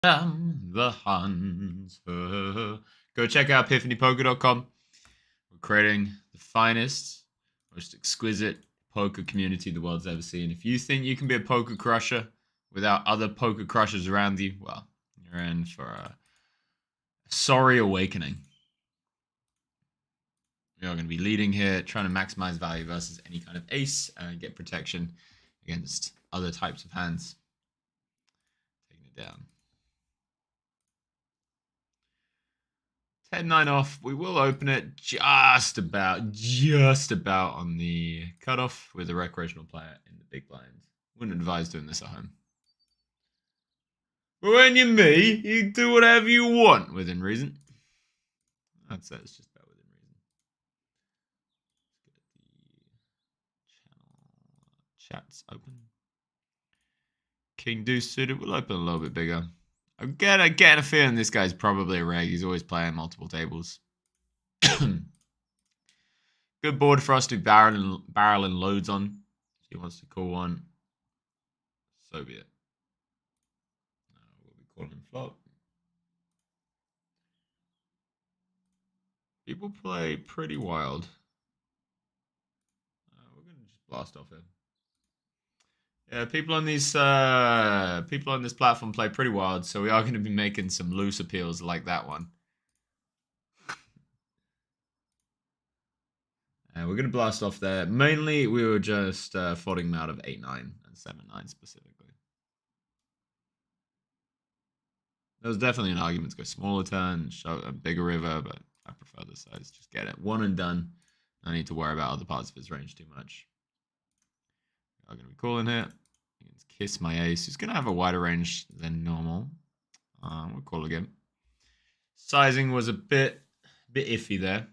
The Huns. Go check out epiphanypoker.com. We're creating the finest, most exquisite poker community the world's ever seen. If you think you can be a poker crusher without other poker crushers around you, well, you're in for a sorry awakening. We are going to be leading here, trying to maximize value versus any kind of ace and get protection against other types of hands. Taking it down. 10-9 off. We will open it just about on the cutoff with a recreational player in the big blind. Wouldn't advise doing this at home. But when you're me, you do whatever you want within reason. I'd say it's just about within reason. Let's get the channel chats open. King Deuce suited. We'll open a little bit bigger. I'm getting a feeling this guy's probably a reg. He's always playing multiple tables. Good board for us to barrel and loads on. If he wants to call one, so be it. We'll be calling flop. People play pretty wild. We're gonna just blast off here. Yeah, people on this platform play pretty wild, so we are going to be making some loose appeals like that one. And we're going to blast off there. Mainly, we were just folding them out of 8-9 and 7-9 specifically. There was definitely an argument to go smaller turn, show a bigger river, but I prefer this size. Just get it. One and done. No need to worry about other parts of his range too much. We are going to be calling here. Kiss my ace. He's going to have a wider range than normal. We'll call again. Sizing was a bit iffy there.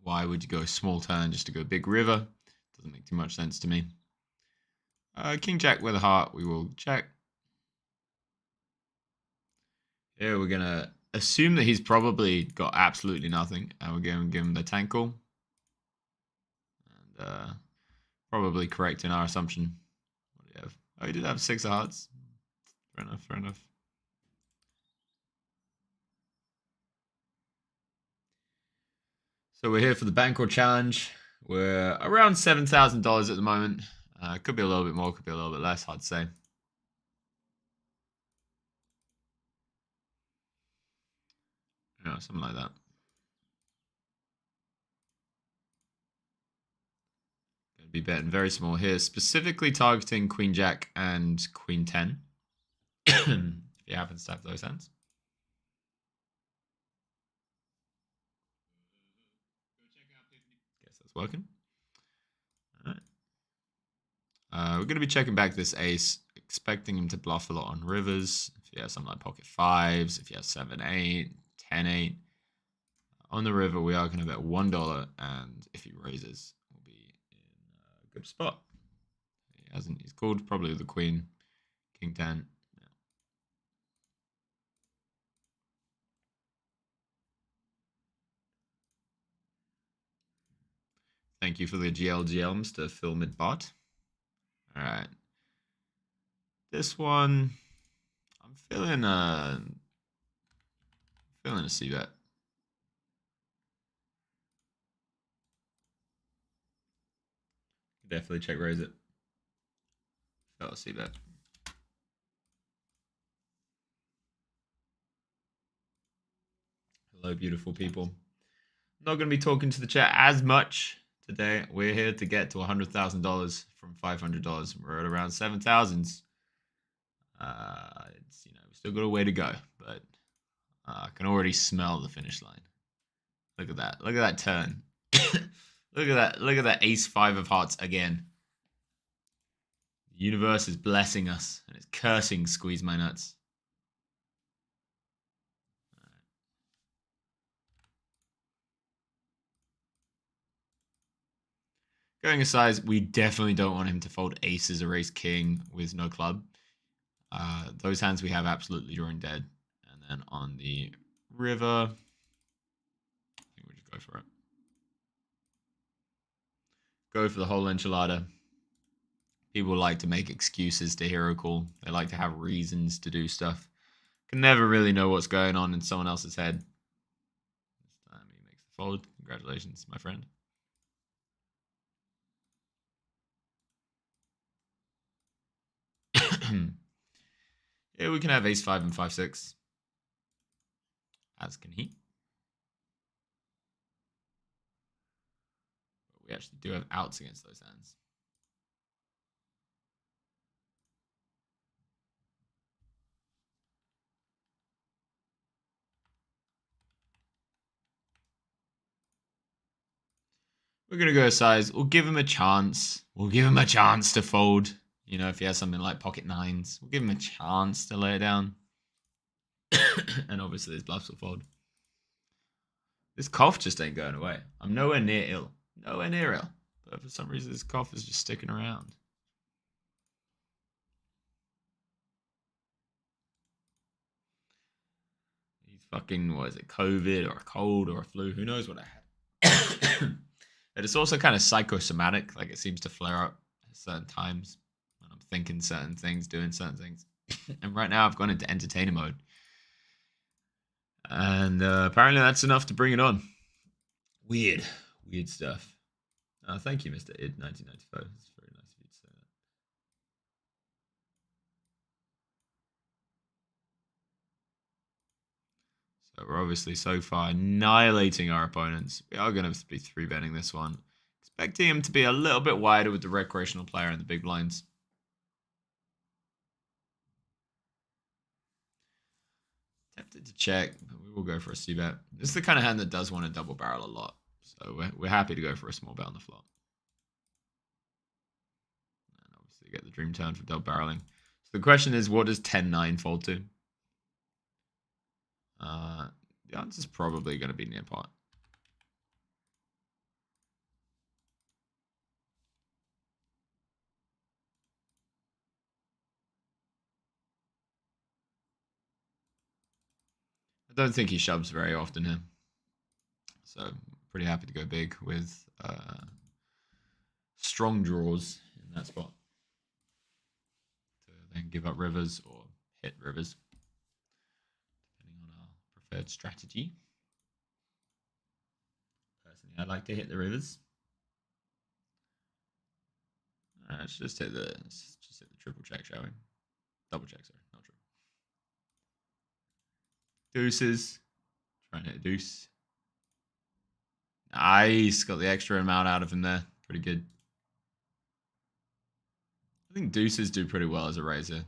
Why would you go small turn just to go big river? Doesn't make too much sense to me. King Jack with a heart. We will check. Here we're going to assume that he's probably got absolutely nothing. And we're going to give him the tank call. And probably correct in our assumption. Oh, he did have 6 of hearts. Fair enough. So we're here for the Bankroll challenge. We're around $7,000 at the moment. Could be a little bit more, could be a little bit less, I'd say. Yeah, something like that. Be betting very small here, specifically targeting Queen Jack and Queen 10. If he happens to have those hands. Guess that's working. All right. We're going to be checking back this ace, expecting him to bluff a lot on rivers. If he has something like pocket 5s, if he has 7-8, 10-8. On the river, we are going to bet $1, and if he raises, good spot. He hasn't. He's called probably the queen, king 10. Yeah. Thank you for the GLGL, Mr. Phil Midbot. All right. This one, I'm feeling a C-bet. Definitely check raise it. Felt a C-bet. Hello, beautiful people. I'm not going to be talking to the chat as much today. We're here to get to $100,000 from $500. We're at around 7,000s. It's, we've still got a way to go, but I can already smell the finish line. Look at that. Look at that turn. Look at that. Look at that ace 5 of hearts again. The universe is blessing us and it's cursing squeeze my nuts. Going aside, we definitely don't want him to fold aces or ace king with no club. Those hands we have absolutely drawing dead. And then on the river, I think we'll just go for it. Go for the whole enchilada. People like to make excuses to hero call. They like to have reasons to do stuff. Can never really know what's going on in someone else's head. This time he makes the fold. Congratulations, my friend. Yeah, we can have ace 5 and 5-6. As can he. But we actually do have outs against those hands. We're going to go size. We'll give him a chance. We'll give him a chance to fold. You know, if he has something like pocket nines, we'll give him a chance to lay it down. And obviously his bluffs will fold. This cough just ain't going away. I'm nowhere near ill. Nowhere near ill. But for some reason this cough is just sticking around. He's fucking, what is it, COVID or a cold or a flu? Who knows what I had. But it's also kind of psychosomatic. Like it seems to flare up at certain times when I'm thinking certain things, doing certain things. And right now I've gone into entertainer mode. And apparently that's enough to bring it on. Weird stuff. Thank you, Mr. Id 1995. It's very nice of you to say that. So we're obviously so far annihilating our opponents. We are going to be 3-betting this one. Expecting him to be a little bit wider with the recreational player and the big blinds. Tempted to check, but we will go for a c-bet. This is the kind of hand that does want to double barrel a lot. So we're happy to go for a small bet on the flop. And obviously get the dream turn for double barreling. So the question is, what does 10-9 fold to? The answer is probably going to be near pot. I don't think he shoves very often here. So pretty happy to go big with strong draws in that spot. To then give up rivers or hit rivers, depending on our preferred strategy. Personally, I like to hit the rivers. Let's just hit the triple check, shall we? Double check, sorry, not triple. Deuces. Try and hit a deuce. Nice. Got the extra amount out of him there. Pretty good. I think deuces do pretty well as a raiser. Never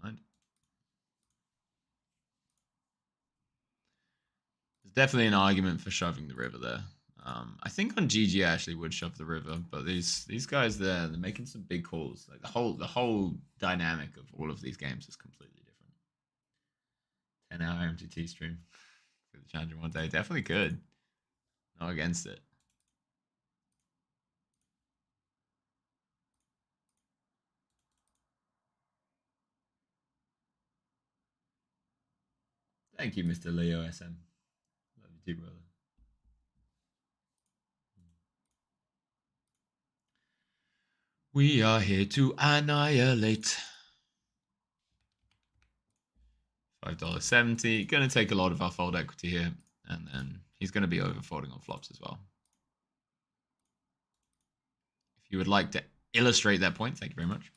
mind. There's definitely an argument for shoving the river there. I think on GG I actually would shove the river, but these guys they're making some big calls. Like the whole dynamic of all of these games is completely different. 10-hour MTT stream for the challenge in one day, definitely could. Not against it. Thank you, Mr. Leo SM. Love you too, brother. We are here to annihilate. $5.70. Going to take a lot of our fold equity here. And then he's going to be over folding on flops as well. If you would like to illustrate that point, thank you very much.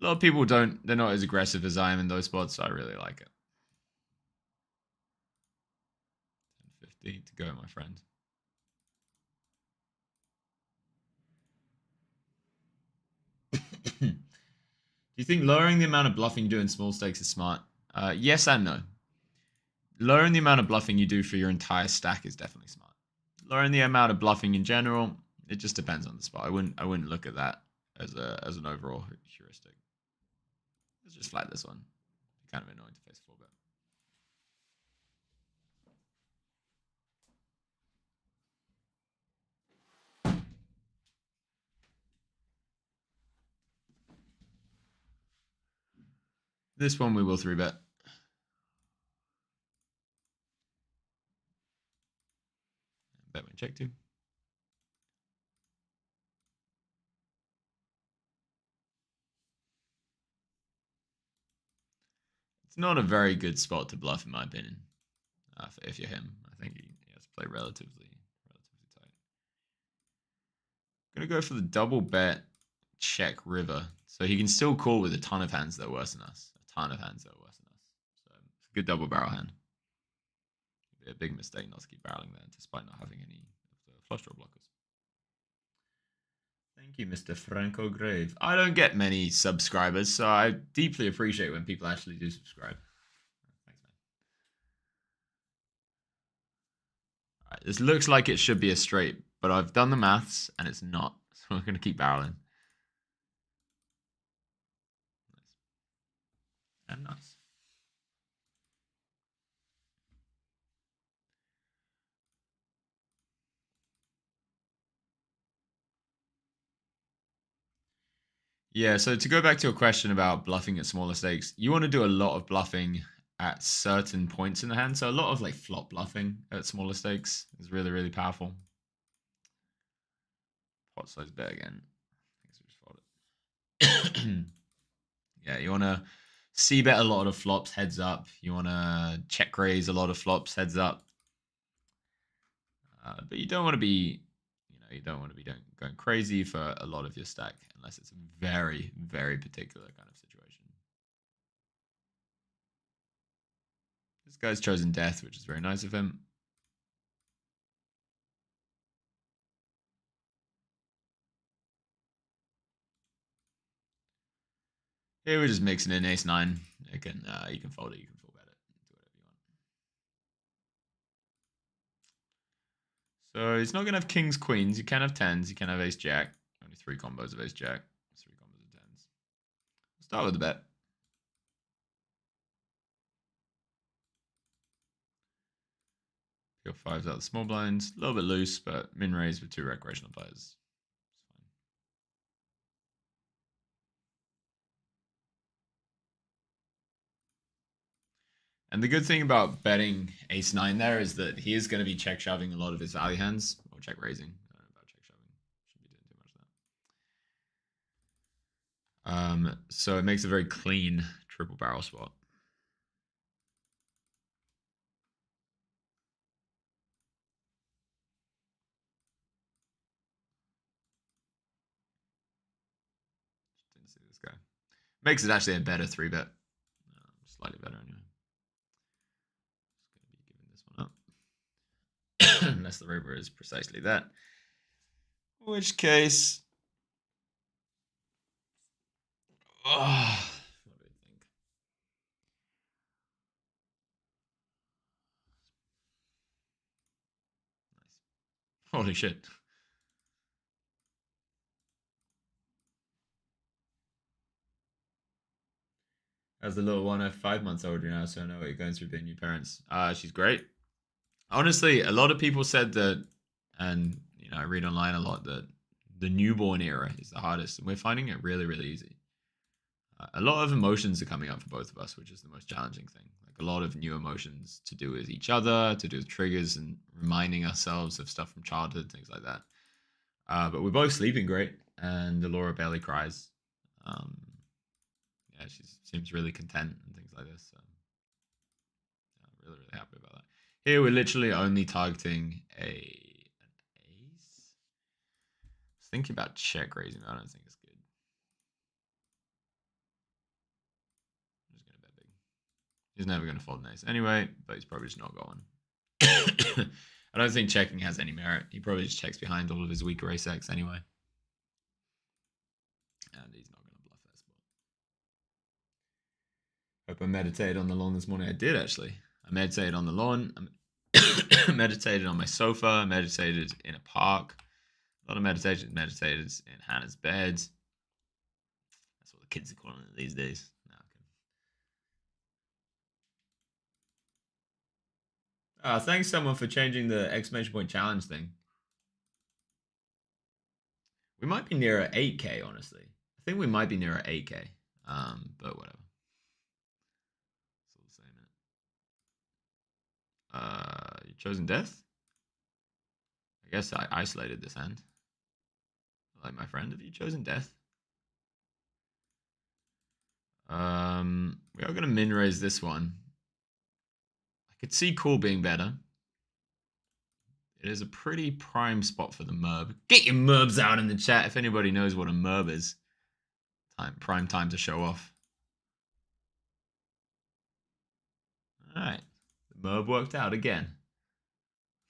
A lot of people they're not as aggressive as I am in those spots, so I really like it. 10.50 to go, my friend. Do you think lowering the amount of bluffing you do in small stakes is smart? Yes and no. Lowering the amount of bluffing you do for your entire stack is definitely smart. Lowering the amount of bluffing in general, it just depends on the spot. I wouldn't look at that as an overall heuristic. Let's just flat this one. Kind of annoying to face 4-bet. This one we will 3-bet. Bet when check 2. It's not a very good spot to bluff, in my opinion. If you're him, I think he has to play relatively tight. Gonna go for the double bet, check river, so he can still call with a ton of hands that are worse than us. So it's a good double barrel hand. It'd be a big mistake not to keep barreling there, despite not having any of the flush draw blockers. Thank you, Mr. Franco Grave. I don't get many subscribers, so I deeply appreciate when people actually do subscribe. Thanks, man. All right, this looks like it should be a straight, but I've done the maths and it's not. So I'm going to keep barreling. Nice. And nice. Yeah, so to go back to your question about bluffing at smaller stakes, you want to do a lot of bluffing at certain points in the hand. So a lot of like flop bluffing at smaller stakes is really, really powerful. Pot size bet again. Yeah, you want to c-bet a lot of flops heads up. You want to check raise a lot of flops heads up. But you don't want to be, going crazy for a lot of your stack unless it's a very, very particular kind of situation. This guy's chosen death, which is very nice of him. Here we're just mixing in ace-9. You can fold it, you can full bet it, do whatever you want. So he's not gonna have kings, queens. You can have tens. You can have ace-jack. Only 3 combos of ace-jack. 3 combos of tens. We'll start with the bet. Peel 5s out the small blinds. A little bit loose, but min raise with 2 recreational players. And the good thing about betting ace-9 there is that he is going to be check shoving a lot of his value hands, or check raising. I don't know about check shoving. Shouldn't be doing too much of that. So it makes a very clean triple barrel spot. Didn't see this guy. Makes it actually a better 3-bet. Slightly better anyway. Unless the river is precisely that. In which case, what do you think? Nice. Holy shit. As the little one, I'm 5 months older now, so I know what you're going through being new parents. She's great. Honestly, a lot of people said that, and I read online a lot that the newborn era is the hardest, and we're finding it really, really easy. A lot of emotions are coming up for both of us, which is the most challenging thing. Like a lot of new emotions to do with each other, to do with triggers, and reminding ourselves of stuff from childhood, things like that. But we're both sleeping great, and Laura barely cries. Yeah, she seems really content and things like this. So yeah, I'm really, really happy about that. Here we're literally only targeting an ace. I was thinking about check raising, but I don't think it's good. I'm just gonna bet big. He's never gonna fold an ace anyway, but he's probably just not going. I don't think checking has any merit. He probably just checks behind all of his weaker ace X anyway. And he's not gonna bluff that spot. Hope I meditated on the lawn this morning. I did actually. I meditated on the lawn. I meditated on my sofa. I meditated in a park. A lot of meditation. Meditated in Hannah's bed. That's what the kids are calling it these days. No, okay. Thanks someone for changing the exclamation point challenge thing. We might be near 8K, honestly. I think we might be near 8K. But whatever. You chosen death? I guess I isolated this hand. Like my friend, have you chosen death? We are gonna min raise this one. I could see call being better. It is a pretty prime spot for the merb. Get your merbs out in the chat if anybody knows what a merb is. Prime time to show off. Alright. The merb worked out again.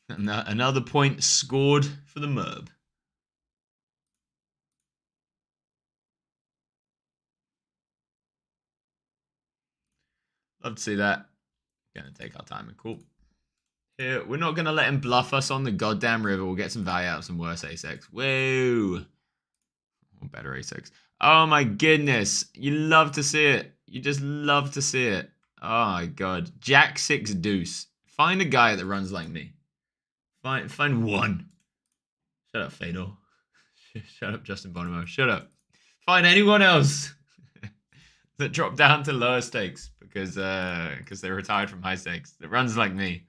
Another point scored for the merb. Love to see that. Gonna take our time and call. Here, we're not gonna let him bluff us on the goddamn river. We'll get some value out of some worse ace-x. Whoa. Or better ace-x. Oh my goodness. You love to see it. You just love to see it. Oh my god. Jack 6 deuce. Find a guy that runs like me. Find one. Shut up, Fedor. Shut up, Justin Bonomo. Shut up. Find anyone else that dropped down to lower stakes because they retired from high stakes. That runs like me.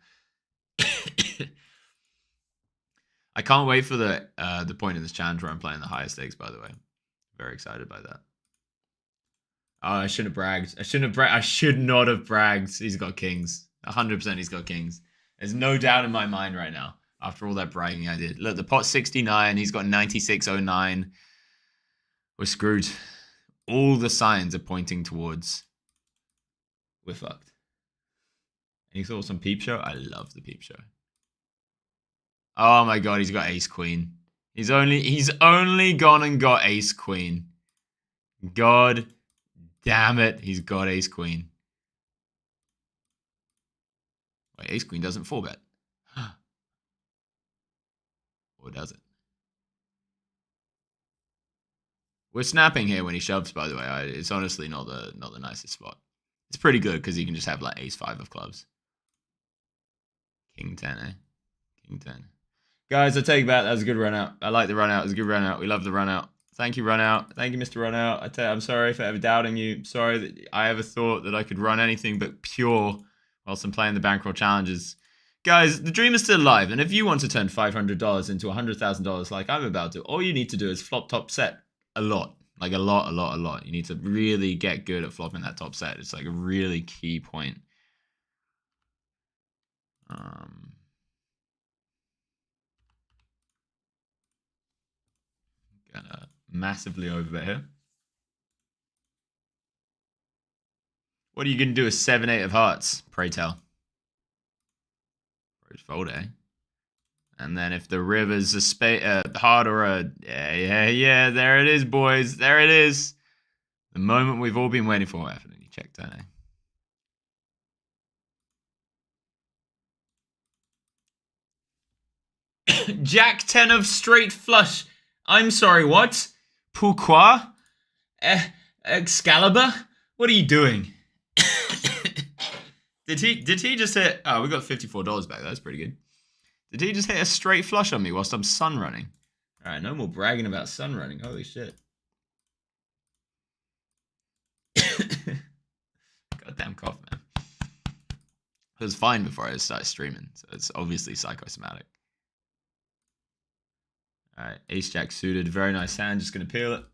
I can't wait for the point in this challenge where I'm playing the higher stakes. By the way, very excited by that. Oh, I shouldn't have bragged. I should not have bragged. He's got kings. 100% he's got kings. There's no doubt in my mind right now. After all that bragging I did. Look, the pot's 69. He's got 96.09. We're screwed. All the signs are pointing towards we're fucked. Any thoughts on Peep Show? I love the Peep Show. Oh my god, he's got ace queen. He's only gone and got ace queen. God damn it, he's got ace queen. Wait, ace queen doesn't 4-bet. Or does it? We're snapping here when he shoves, by the way. It's honestly not the nicest spot. It's pretty good because you can just have like ace 5 of clubs. King 10, eh? King 10. Guys, I take back. That was a good run out. I like the run out. It was a good run out. We love the run out. Thank you, run out. Thank you, Mr. Run Out. I'm sorry for ever doubting you. Sorry that I ever thought that I could run anything but pure whilst I'm playing the Bankroll challenges. Guys, the dream is still alive, and if you want to turn $500 into $100,000 like I'm about to, all you need to do is flop top set a lot. Like a lot. You need to really get good at flopping that top set. It's like a really key point. Gonna massively overbet here. What are you gonna do with 7-8 of hearts? Pray tell. Fold, eh? And then if the river's a heart or a yeah, there it is, boys. There it is. The moment we've all been waiting for. Definitely check turn, eh? Jack 10 of straight flush. I'm sorry, what? Pourquoi? Excalibur? What are you doing? Did he just hit... Oh, we got $54 back. That's pretty good. Did he just hit a straight flush on me whilst I'm sun running? All right, no more bragging about sun running. Holy shit. Goddamn cough, man. It was fine before I started streaming, so it's obviously psychosomatic. All right, ace jack suited. Very nice hand. Just going to peel it.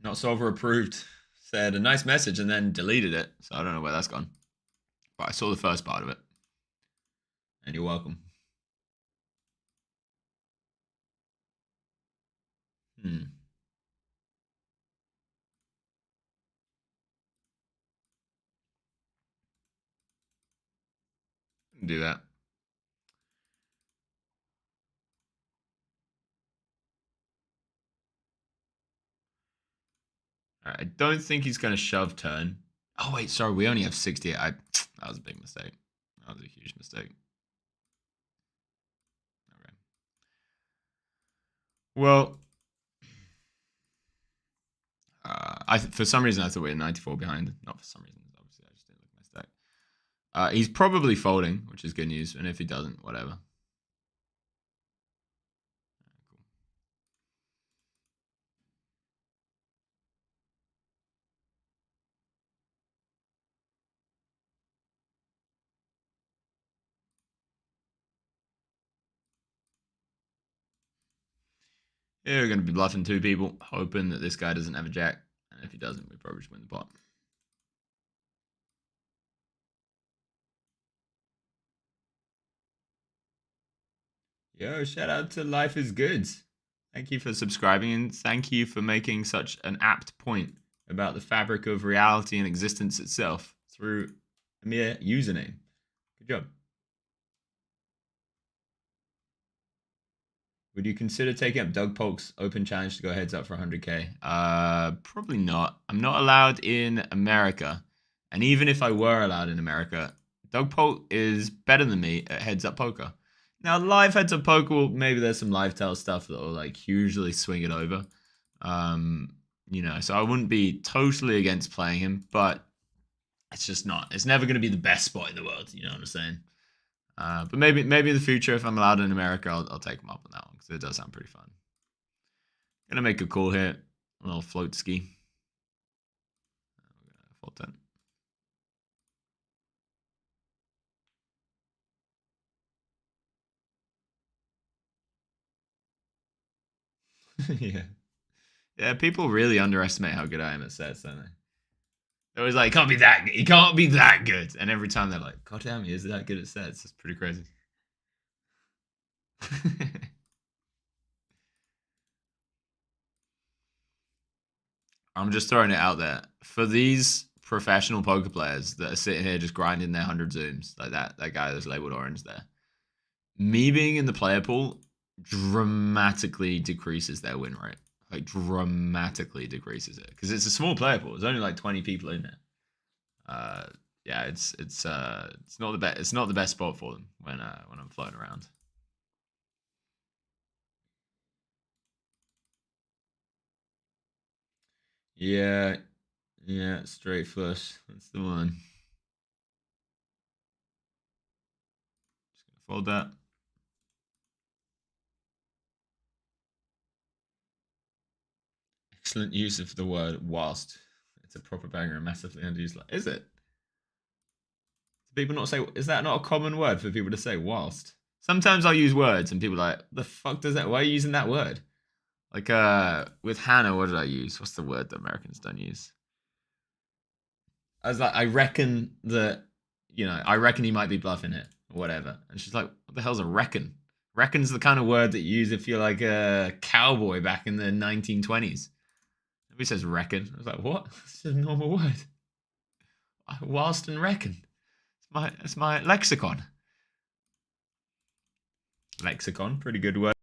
Not solver approved. Said a nice message and then deleted it. So I don't know where that's gone. But I saw the first part of it. And you're welcome. Do that. All right, I don't think he's going to shove turn. Oh, wait, sorry. We only have 68. That was a big mistake. That was a huge mistake. Okay. Well, for some reason, I thought we were 94 behind. Not for some reason. Obviously, I just didn't look at my stack. He's probably folding, which is good news. And if he doesn't, whatever. Yeah, we're going to be bluffing 2 people, hoping that this guy doesn't have a jack. And if he doesn't, we probably just win the pot. Yo, shout out to Life is Good. Thank you for subscribing and thank you for making such an apt point about the fabric of reality and existence itself through a mere username. Good job. Would you consider taking up Doug Polk's open challenge to go heads up for 100K? Probably not. I'm not allowed in America. And even if I were allowed in America, Doug Polk is better than me at heads up poker. Now, live heads up poker, maybe there's some live tail stuff that will like hugely swing it over. So I wouldn't be totally against playing him, but it's just not. It's never going to be the best spot in the world. You know what I'm saying? But maybe in the future, if I'm allowed in America, I'll take them up on that one because it does sound pretty fun. Gonna make a call here, a little float ski. Full 10. Yeah, yeah. People really underestimate how good I am at sets, don't they? They're always like, "Can't be that. He can't be that good." And every time they're like, "God damn, he is that good at sets." It's pretty crazy. I'm just throwing it out there for these professional poker players that are sitting here just grinding their 100 zooms like that guy that's labeled orange there. Me being in the player pool dramatically decreases their win rate. Like dramatically decreases it because it's a small player pool. There's only like 20 people in there. Yeah, it's not the best. It's not the best spot for them when I'm floating around. Yeah, yeah, straight flush. That's the one. Just gonna fold that. Excellent use of the word whilst. It's a proper banger and massively underused. Is it? Do people not say? Is that not a common word for people to say whilst? Sometimes I'll use words and people are like, the fuck does that? Why are you using that word? Like with Hannah, what did I use? What's the word that Americans don't use? I was like, I reckon that, I reckon he might be bluffing it or whatever. And she's like, what the hell's a reckon? Reckon's the kind of word that you use if you're like a cowboy back in the 1920s. Nobody says reckon. I was like, what? It's a normal word. Whilst and reckon. It's my lexicon. Lexicon, pretty good word.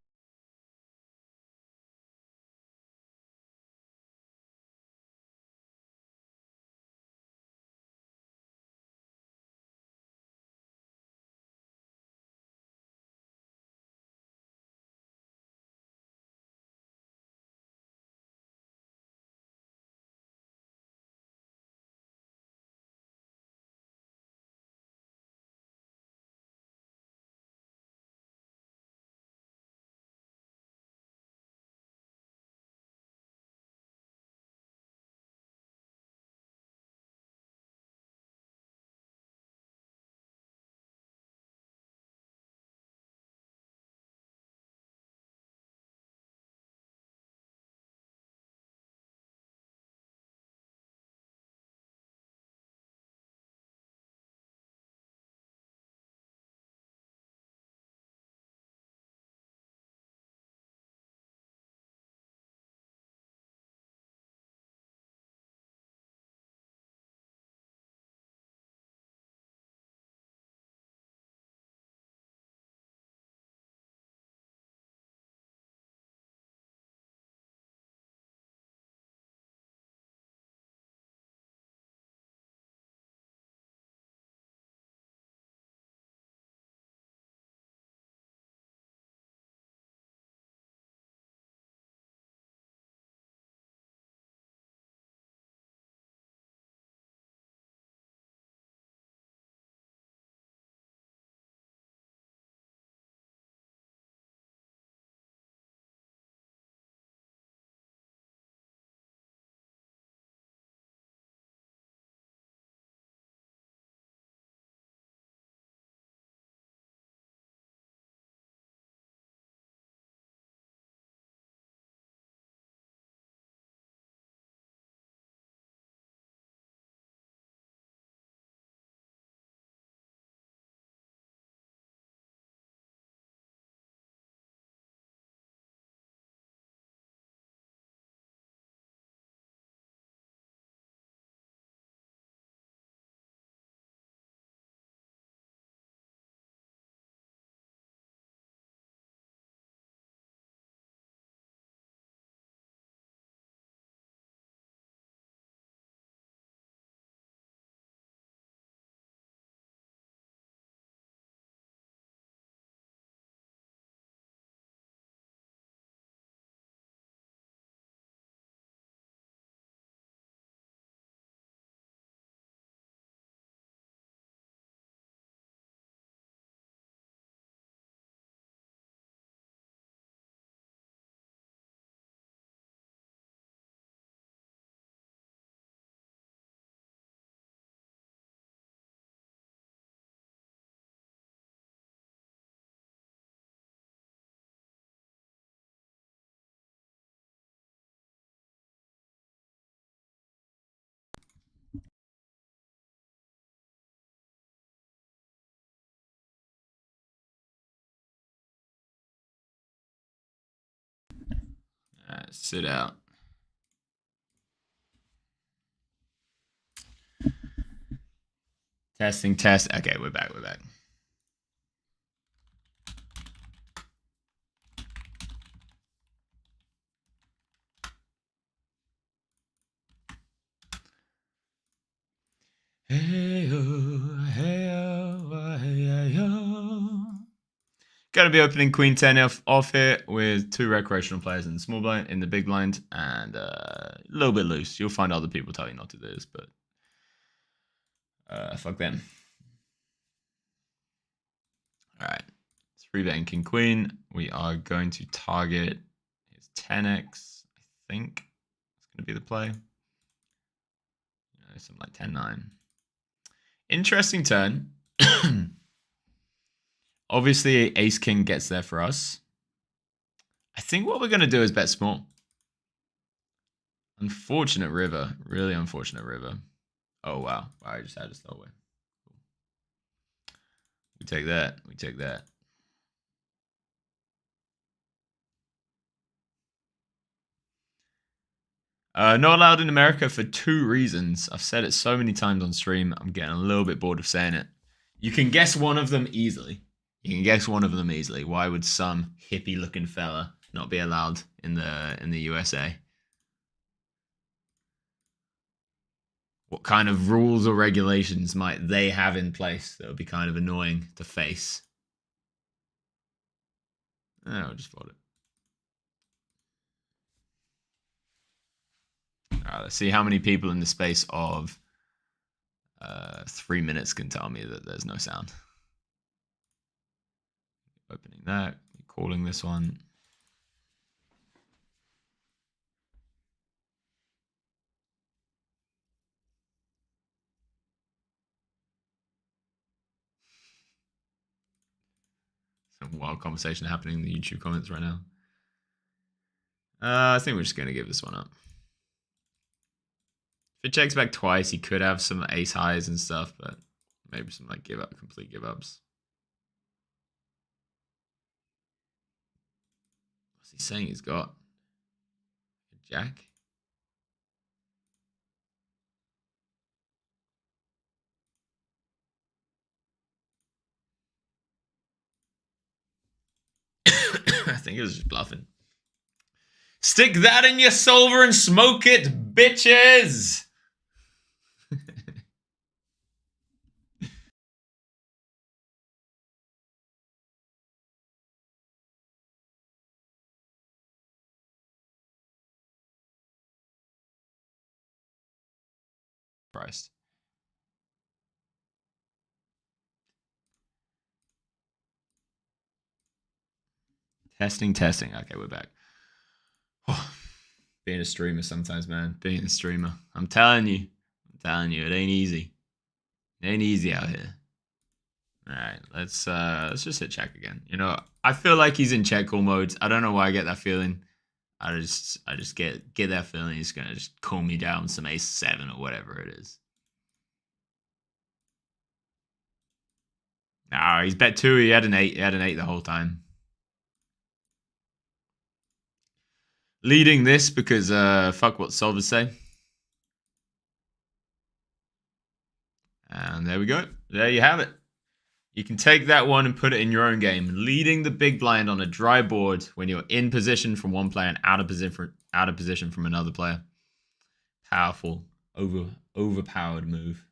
Sit out. Testing, test. Okay, we're back. We're back. Hey-oh, hey-oh, hey-oh. Going to be opening Queen 10 off here with 2 recreational players in the small blind, in the big blind, and a little bit loose. You'll find other people tell you not to do this, but fuck them. All right, 3-betting King Queen. We are going to target his 10x. I think it's going to be the play. Something like 10-9. Interesting turn. Obviously, Ace King gets there for us. I think what we're going to do is bet small. Unfortunate river. Really unfortunate river. Oh, wow. Wow, I just had to throw away. We take that. We take that. Not allowed in America for 2 reasons. I've said it so many times on stream. I'm getting a little bit bored of saying it. You can guess one of them easily. You can guess one of them easily. Why would some hippie-looking fella not be allowed in the USA? What kind of rules or regulations might they have in place that would be kind of annoying to face? I'll just fold it. All right, let's see how many people in the space of 3 minutes can tell me that there's no sound. Opening that, calling this one. Some wild conversation happening in the YouTube comments right now. I think we're just going to give this one up. If it checks back twice, he could have some ace highs and stuff, but maybe some like complete give ups. What's he saying he's got? A jack? I think it was just bluffing. Stick that in your solver and smoke it, bitches! Christ. Testing, testing. Okay, we're back. Being a streamer sometimes, man. Being a streamer. I'm telling you, it ain't easy. It ain't easy out here. All right, let's just hit check again. You know, I feel like he's in check call modes. I don't know why I get that feeling. I just get that feeling he's gonna just call me down some ace 7 or whatever it is. No, he's bet 2. He had an 8. He had an 8 the whole time. Leading this because fuck what solvers say. And there we go. There you have it. You can take that one and put it in your own game. Leading the big blind on a dry board when you're in position from one player and out of position from another player. Powerful, overpowered move.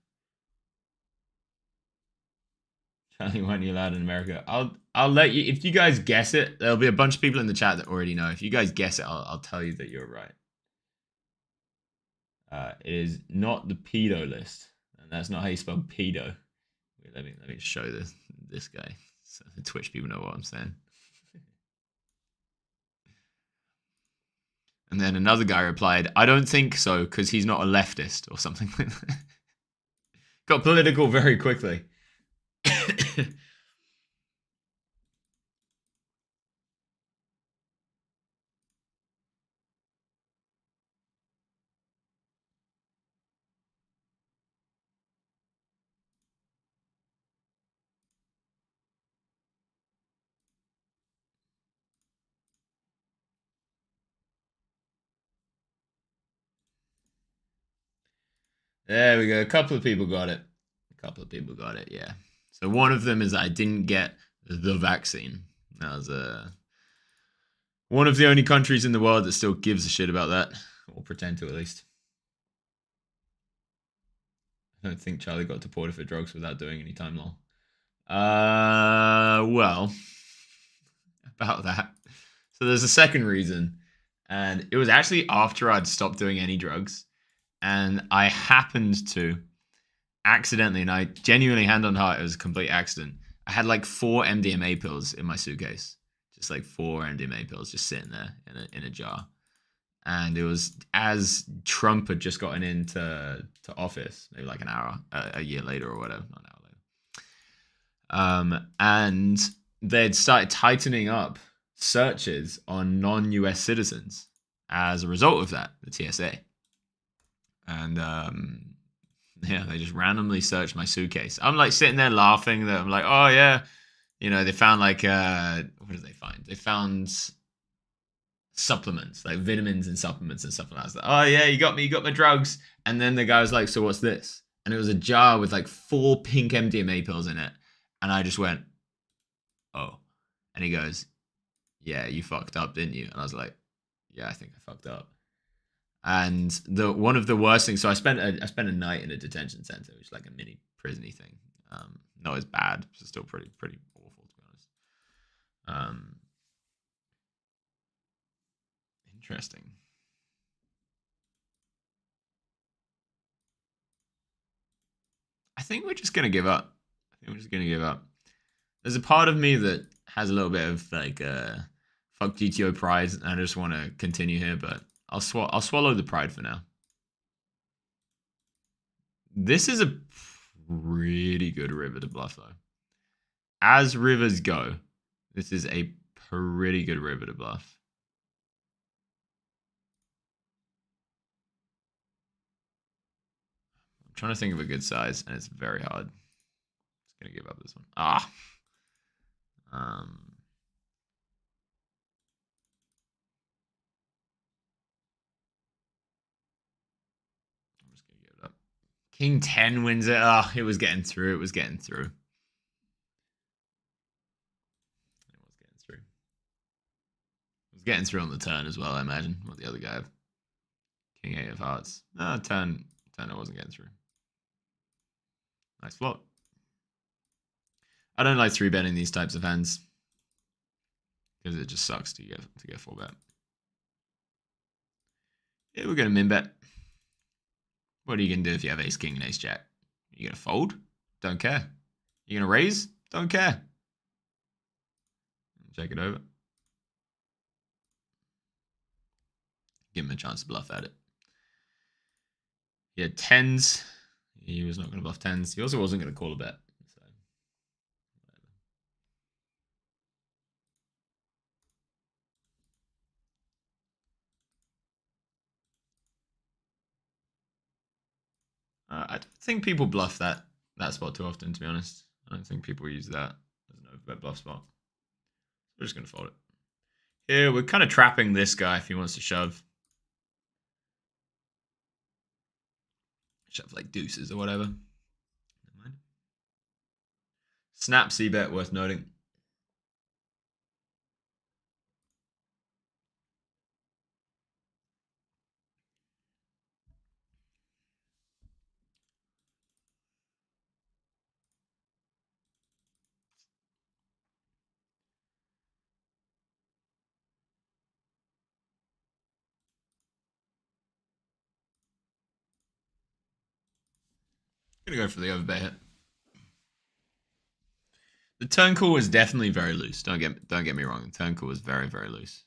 Charlie, weren't you allowed in America? I'll let you. If you guys guess it, there'll be a bunch of people in the chat that already know. If you guys guess it, I'll tell you that you're right. It is not the pedo list, and that's not how you spell pedo. Wait, let me show this guy so the Twitch people know what I'm saying. And then another guy replied, "I don't think so because he's not a leftist or something like that." Got political very quickly. There we go. A couple of people got it. A couple of people got it. Yeah. So one of them is I didn't get the vaccine. That was one of the only countries in the world that still gives a shit about that, or pretend to at least. I don't think Charlie got deported for drugs without doing any time law. Well, about that. So there's a second reason, and it was actually after I'd stopped doing any drugs, and I happened to accidentally, and I genuinely, hand on heart, it was a complete accident. I had like 4 MDMA pills in my suitcase, just like 4 MDMA pills just sitting there in a jar. And it was as Trump had just gotten into office, maybe like an hour, a year later or whatever, not an hour later. And they'd started tightening up searches on non-US citizens as a result of that, the TSA. And yeah, they just randomly searched my suitcase. I'm like sitting there laughing that I'm like, oh yeah, you know, they found like what did they find? They found supplements, like vitamins and supplements and stuff like that. I was like, oh yeah, you got me, you got my drugs. And then the guy was like, so what's this? And it was a jar with like 4 pink MDMA pills in it. And I just went, oh. And he goes, yeah, you fucked up, didn't you? And I was like, yeah, I think I fucked up. And the one of the worst things, so I spent a night in a detention center, which is like a mini prisony thing. Not as bad, but still pretty awful, to be honest. Interesting. I think we're just gonna give up. There's a part of me that has a little bit of like fuck GTO pride, and I just want to continue here, but I'll swallow the pride for now. This is a pretty good river to bluff, though. As rivers go, this is a pretty good river to bluff. I'm trying to think of a good size, and it's very hard. Just gonna give up this one. I'm just gonna give it up. King 10 wins it. It was getting through. It was getting through. Getting through on the turn as well, I imagine. What the other guy have? King 8 of hearts. No, turn I wasn't getting through. Nice flop. I don't like 3-betting these types of hands because it just sucks to get 4-bet. Yeah, we're gonna min bet. What are you gonna do if you have ace king and ace jack? You gonna fold? Don't care. You gonna raise? Don't care. Check it over. Give him a chance to bluff at it. He had 10s. He was not going to bluff 10s. He also wasn't going to call a bet. So, I don't think people bluff that spot too often, to be honest. I don't think people use that as an overbet bluff spot. We're just going to fold it. Here, we're kind of trapping this guy if he wants to shove. Shove like deuces or whatever. Never mind. Snap c-bet, worth noting. Gonna go for the overbet hit. The turn call was definitely very loose. Don't get me wrong. The turn call was very, very loose.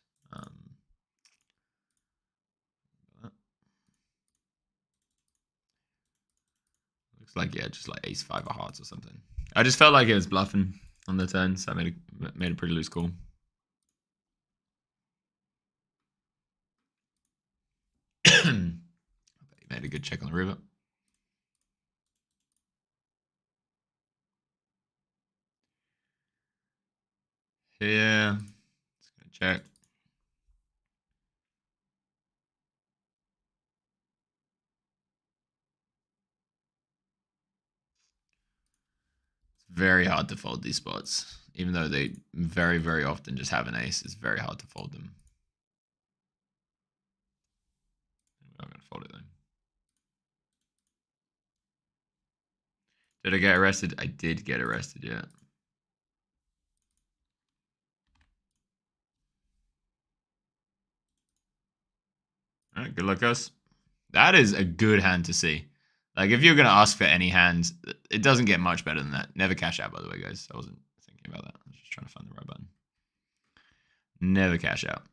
Looks like, yeah, just like ace 5 of hearts or something. I just felt like it was bluffing on the turn, so I made a pretty loose call. He made a good check on the river. Yeah, just gonna check. Very hard to fold these spots. Even though they very, very often just have an ace, it's very hard to fold them. We're not going to fold it then. Did I get arrested? I did get arrested, yeah. All right, good luck, us. That is a good hand to see. Like, if you're going to ask for any hand, it doesn't get much better than that. Never cash out, by the way, guys. I wasn't thinking about that. I was just trying to find the right button. Never cash out.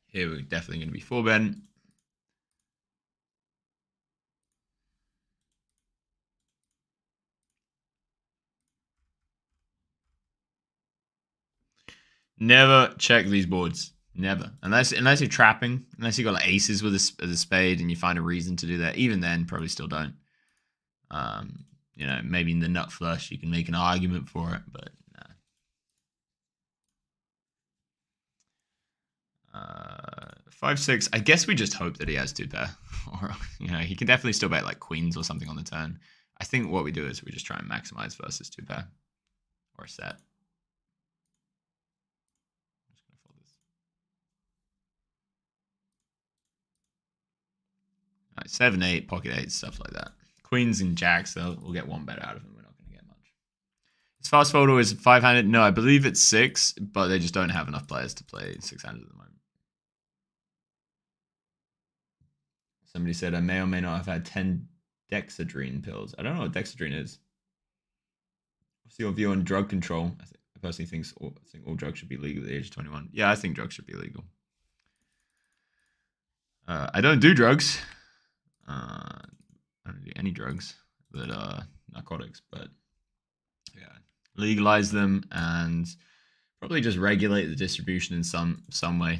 Here we're definitely going to be 4-betting. Never check these boards. Never. Unless you're trapping. Unless you got like aces with a spade and you find a reason to do that. Even then, probably still don't. You know, maybe in the nut flush you can make an argument for it, but nah. 5-6. I guess we just hope that he has 2-pair. Or, you know, he can definitely still bet like queens or something on the turn. I think what we do is we just try and maximize versus 2-pair. Or a set. I'm just going to fold this. All right, 7, 8, pocket 8, stuff like that. Queens and jacks, though, we'll get 1 bet out of him. We're not going to get much. Is fast fold or is it 5-handed? No, I believe it's 6, but they just don't have enough players to play 6-handed at the moment. Somebody said I may or may not have had 10 dexedrine pills. I don't know what dexedrine is. What's your view on drug control? I personally think all drugs should be legal at the age of 21. Yeah, I think drugs should be legal. I don't do drugs. I don't do any drugs that are narcotics, but yeah, legalize them and probably just regulate the distribution in some way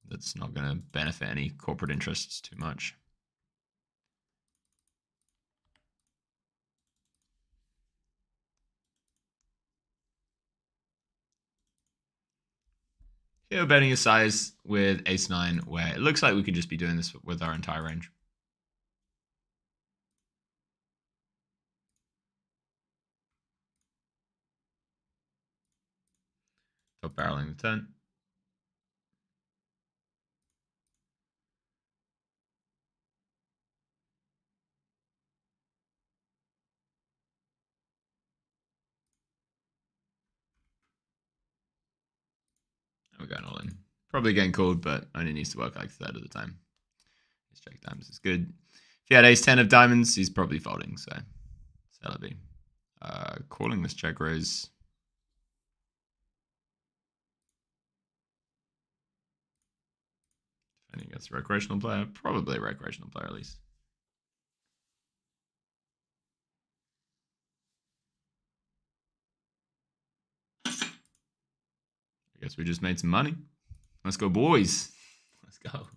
that's not going to benefit any corporate interests too much. Here we're betting a size with ace-9 where it looks like we could just be doing this with our entire range. Top barreling the turn. We're going all in. Probably getting called, but only needs to work like a third of the time. His check diamonds is good. If he had ace-10 of diamonds, he's probably folding, so that'll be. Calling this check raise. Defending against a recreational player. Probably a recreational player, at least. I guess we just made some money. Let's go, boys. Let's go.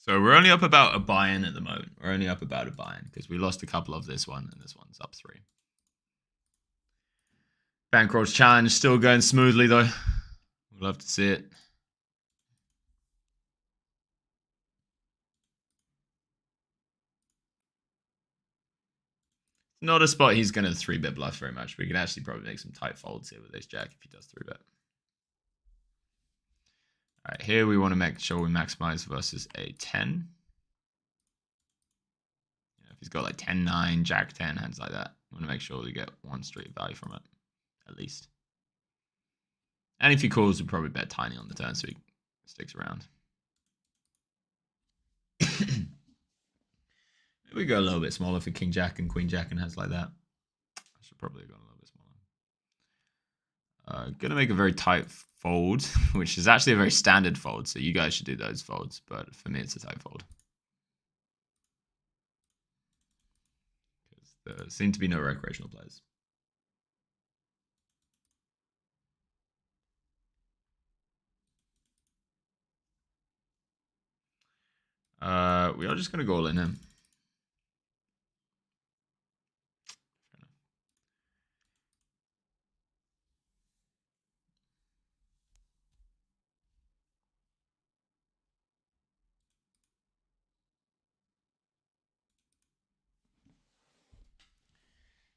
So we're only up about a buy-in at the moment. We're only up about a buy-in because we lost a couple of this one, and this one's up 3. Bankroll's challenge still going smoothly, though. We'd love to see it. Not a spot he's going to 3-bet bluff very much. We could actually probably make some tight folds here with ace jack if he does 3-bet. All right, here we want to make sure we maximize versus a 10. If he's got like 10-9, jack 10, hands like that, we want to make sure we get 1 straight value from it, at least. And if he calls, we probably bet tiny on the turn so he sticks around. Maybe we go a little bit smaller for king jack and queen jack and hands like that. I should probably have gone a little bit smaller. Gonna make a very tight fold, which is actually a very standard fold, so you guys should do those folds, but for me it's a tight fold. Because there seem to be no recreational players. We are just gonna go all in him.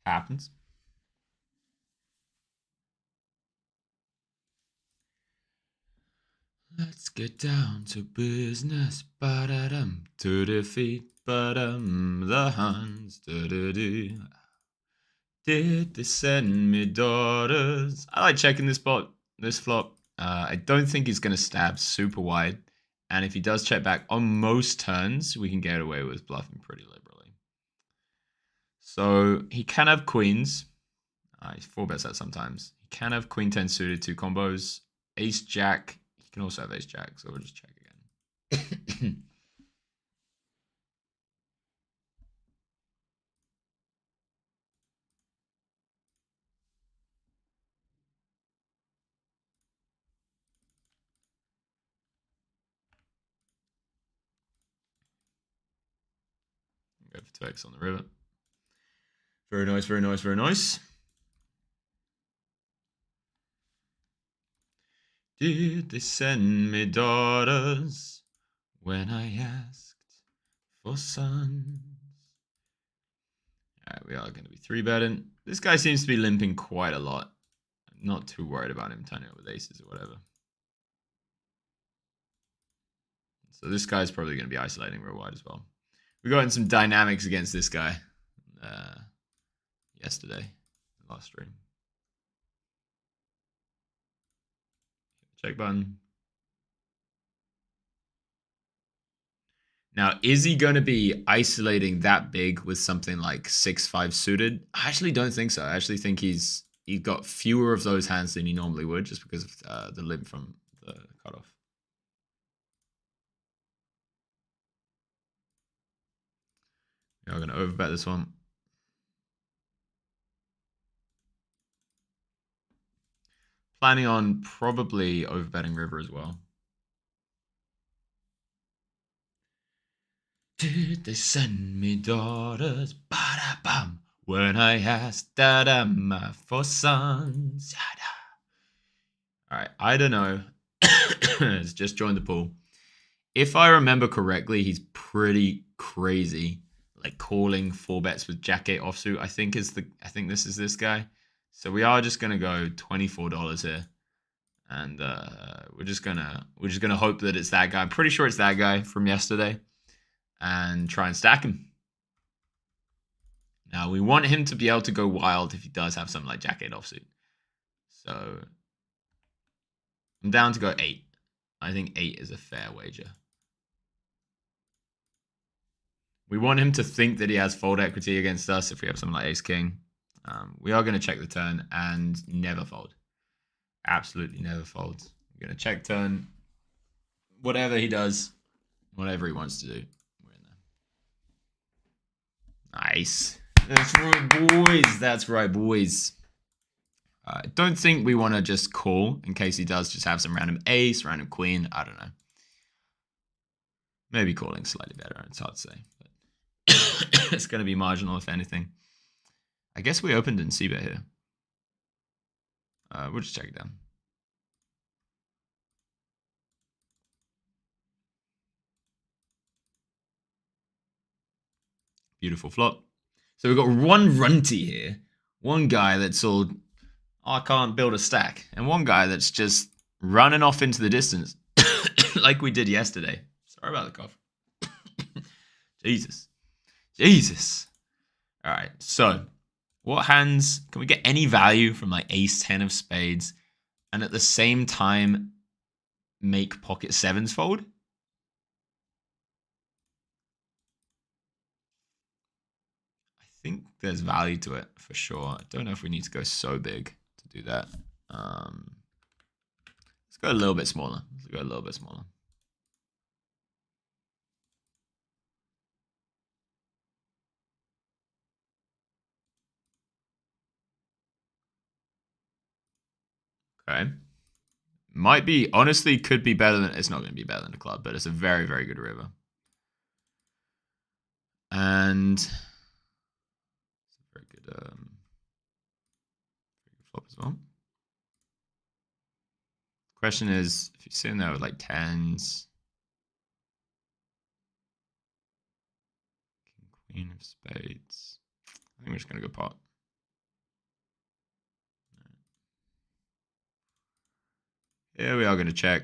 Happens. Let's get down to business. Ba-da-dum, to defeat the Huns. Da-da-doo. Did they send me daughters? I like checking this flop. I don't think he's going to stab super wide. And if he does check back on most turns, we can get away with bluffing pretty liberally. So he can have queens. He 4-bets that sometimes. He can have queen 10 suited, 2 combos. Ace jack. He can also have ace jack, so we'll just check again. Go for 2x on the river. Very nice, very nice, very nice. Did they send me daughters when I asked for sons? All right, we are going to be 3-betting. This guy seems to be limping quite a lot. I'm not too worried about him turning up with aces or whatever. So this guy's probably going to be isolating real wide as well. We got in some dynamics against this guy yesterday, last stream. Check button. Now, is he going to be isolating that big with something like 6-5 suited? I actually don't think so. I actually think he's got fewer of those hands than he normally would just because of the limp from the cutoff. We are going to overbet this one. Planning on probably overbetting river as well. Did they send me daughters? Ba-da-bum. When I asked da-da-ma for sons. All right, I don't know. It's just joined the pool. If I remember correctly, he's pretty crazy, like calling 4-bets with Jack 8 offsuit. I think this is this guy. So we are just gonna go $24 here, and we're just gonna hope that it's that guy. I'm pretty sure it's that guy from yesterday, and try and stack him. Now we want him to be able to go wild if he does have something like Jack 8 offsuit. So I'm down to go 8. I think 8 is a fair wager. We want him to think that he has fold equity against us if we have something like ace king. We are going to check the turn and never fold. Absolutely never fold. We're going to check turn. Whatever he does, whatever he wants to do, we're in there. Nice. That's right, boys. That's right, boys. I don't think we want to just call in case he does just have some random ace, random queen. I don't know. Maybe calling slightly better. It's hard to say. But it's going to be marginal, if anything. I guess we opened in c-bet here. We'll just check it down. Beautiful flop. So we've got one runty here. One guy that's all, oh, I can't build a stack. And one guy that's just running off into the distance like we did yesterday. Sorry about the cough. Jesus. Jesus. All right. So what hands can we get any value from like ace 10 of spades and at the same time make pocket sevens fold? I think there's value to it for sure. I don't know if we need to go so big to do that. Let's go a little bit smaller. Let's go a little bit smaller. Okay. Might be, honestly, could be better than, it's not going to be better than the club, but it's a very, very good river. And it's a very good flop as well. Question is, if you're sitting there with like tens, king, queen of spades, I think we're just going to go pot. Yeah, we are going to check.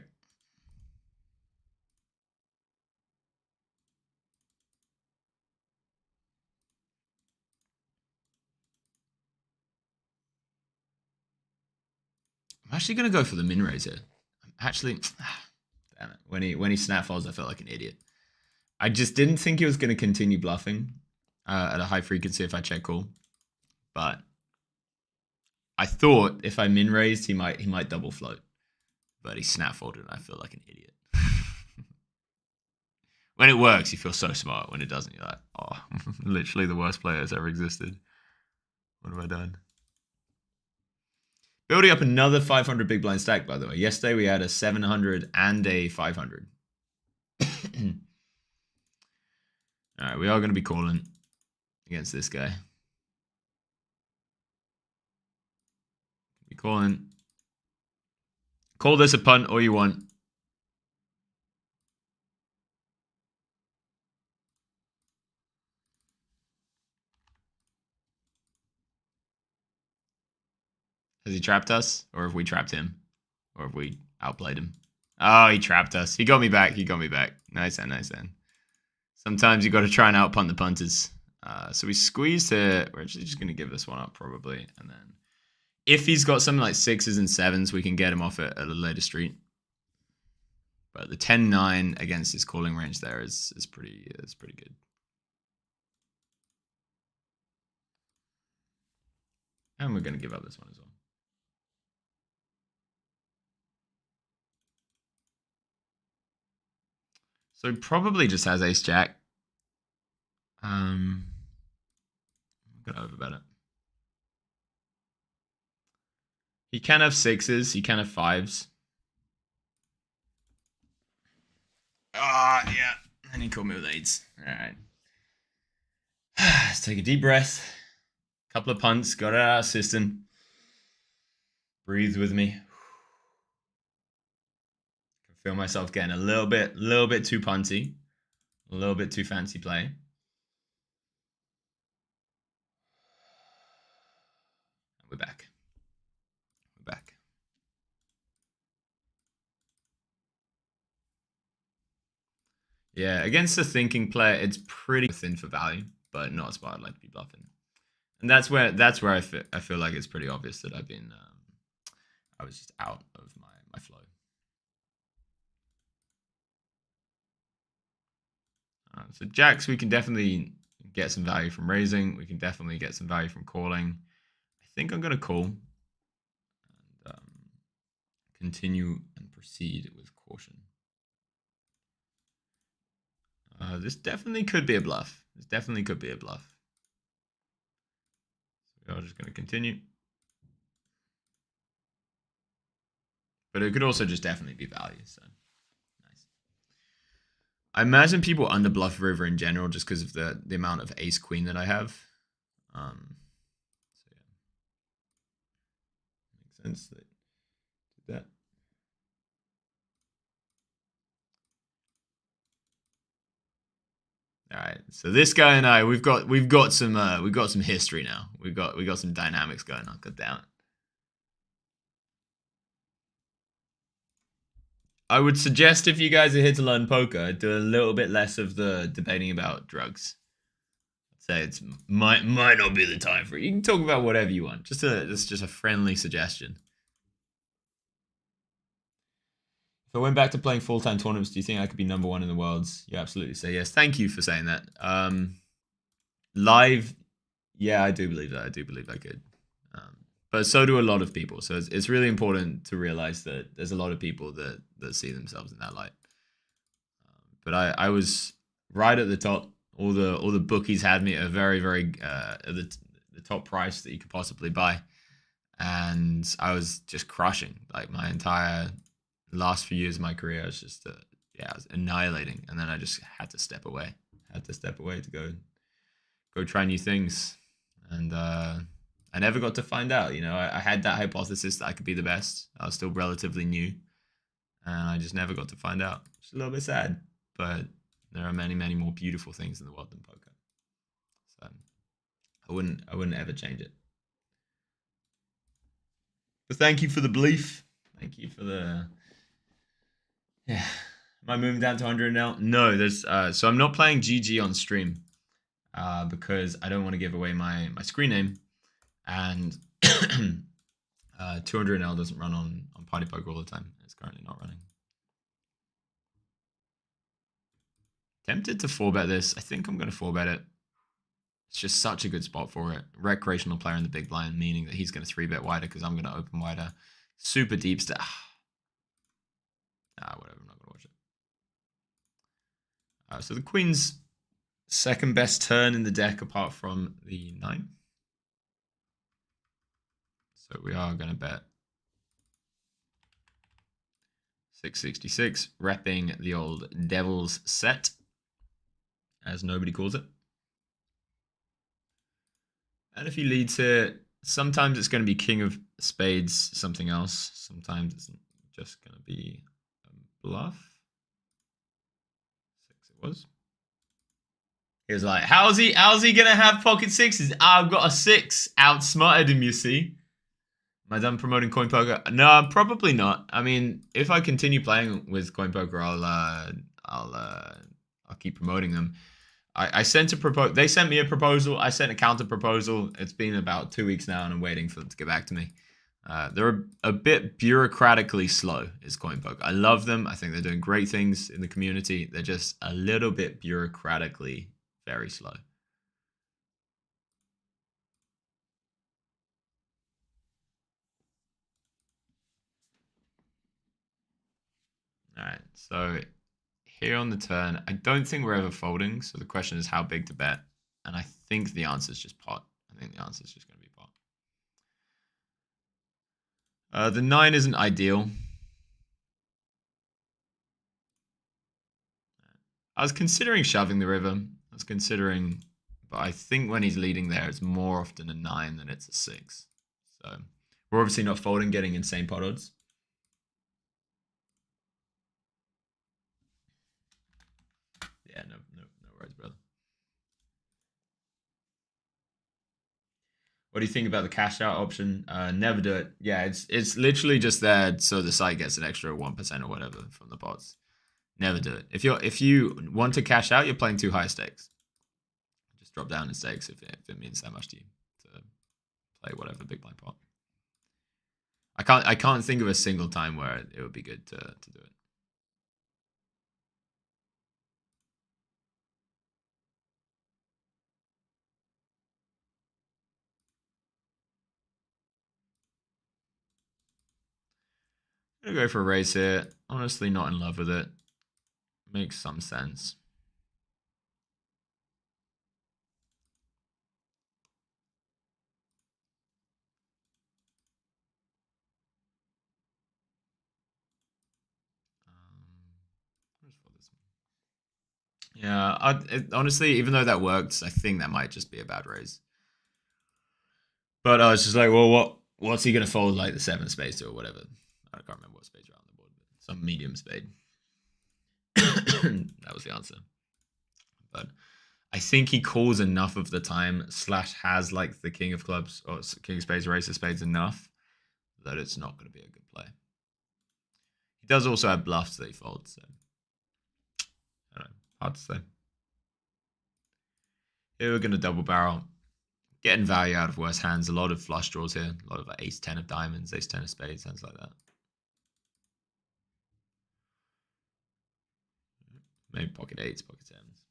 I'm actually going to go for the min raise here. Actually, damn it. When he snap folds, I felt like an idiot. I just didn't think he was going to continue bluffing at a high frequency if I check call. But I thought if I min raised, he might double float. But he snap folded, and I feel like an idiot. When it works, you feel so smart. When it doesn't, you're like, oh, literally the worst player that's ever existed. What have I done? Building up another 500 big blind stack, by the way. Yesterday we had a 700 and a 500. All right, we are going to be calling against this guy. Be calling. Call this a punt all you want. Has he trapped us? Or have we trapped him? Or have we outplayed him? Oh, he trapped us. He got me back. He got me back. Nice and nice and. Sometimes you got to try and outpunt the punters. So we squeezed here. We're actually just going to give this one up probably. And then if he's got something like 6s and 7s, we can get him off at a later street. But the 10-9 against his calling range there is pretty good. And we're going to give up this one as well. So he probably just has ace jack. I'm going to overbet it. He can have 6s. He can have 5s. Yeah. And he called me with 8s. All right. Let's take a deep breath. Couple of punts. Got it out of our system. Breathe with me. Can feel myself getting a little bit too punty. A little bit too fancy play. We're back. We're back. Yeah, against the thinking player, it's pretty thin for value, but not as bad. I'd like to be bluffing, and that's where I feel like it's pretty obvious that I've been I was just out of my flow. So jacks, we can definitely get some value from raising. We can definitely get some value from calling. I think I'm gonna call and continue and proceed with caution. This definitely could be a bluff. This definitely could be a bluff. So we're just going to continue. But it could also just definitely be value. So nice. I imagine people under bluff river in general just because of the amount of ace queen that I have. So yeah, makes sense that do that. All right, so this guy and I, we've got some history now. We've got some dynamics going on. God damn it. I would suggest if you guys are here to learn poker, do a little bit less of the debating about drugs. I'd say it's might not be the time for it. You can talk about whatever you want. Just a friendly suggestion. If I went back to playing full-time tournaments, do you think I could be number one in the worlds? You absolutely say yes. Thank you for saying that. Live, yeah, I do believe that. I do believe I could. But so do a lot of people. So it's really important to realize that there's a lot of people that see themselves in that light. But I was right at the top. All the bookies had me at a very the top price that you could possibly buy, and I was just crushing. Like my entire last few years of my career, I was just I was annihilating, and then I just had to step away. To go try new things, and I never got to find out. You know, I had that hypothesis that I could be the best. I was still relatively new, and I just never got to find out. It's a little bit sad, but there are many more beautiful things in the world than poker. So I wouldn't ever change it. But thank you for the belief. Thank you for the Yeah. Am I moving down to 100 now? No, there's so I'm not playing GG on stream because I don't want to give away my screen name, and 200L doesn't run on Party Poker all the time. It's currently not running. Tempted to 4-bet this. I think I'm going to 4-bet it. It's just such a good spot for it. Recreational player in the big blind, meaning that he's going to 3-bet wider because I'm going to open wider. Super deep stack. Whatever. I'm not going to watch it. So the Queen's second best turn in the deck apart from the 9. So we are going to bet 666, repping the old Devil's set, as nobody calls it. And if he leads here, sometimes it's going to be King of Spades, something else. Sometimes it's just going to be a bluff. 6 it was. He was like, how's he going to have pocket sixes? I've got a 6. Outsmarted him, you see. Am I done promoting coin poker? No, probably not. I mean, if I continue playing with coin poker, I'll keep promoting them. I sent a proposal. They sent me a proposal. I sent a counter proposal. It's been about 2 weeks now, and I'm waiting for them to get back to me. They're a bit bureaucratically slow, is coin poker. I love them. I think they're doing great things in the community. They're just a little bit bureaucratically very slow. All right, so here on the turn, I don't think we're ever folding. So the question is how big to bet. And I think the answer is just pot. I think the answer is just going to be pot. The 9 isn't ideal. I was considering shoving the river. I was considering, but I think when he's leading there, it's more often a 9 than it's a 6. So we're obviously not folding, getting insane pot odds. Yeah, no worries, brother. What do you think about the cash out option? Never do it. Yeah, it's literally just there so the site gets an extra 1% or whatever from the bots. Never do it. If you want to cash out, you're playing too high stakes. Just drop down in stakes if it means that much to you to play whatever big blind pot. I can't think of a single time where it would be good to do it. I'm gonna go for a raise here. Honestly, not in love with it. Makes some sense. Yeah, honestly, even though that worked, I think that might just be a bad raise. But I was just like, well, what's he gonna fold like the 7 spades to or whatever? I can't remember what spades are on the board, but some medium spade. That was the answer. But I think he calls enough of the time / has like the king of clubs or king of spades or ace of spades enough that it's not going to be a good play. He does also have bluffs that he folds, so I don't know, hard to say. Here we're going to double barrel, getting value out of worse hands. A lot of flush draws here, a lot of like ace 10 of diamonds, ace 10 of spades, hands like that. Maybe pocket 8s, pocket 10s.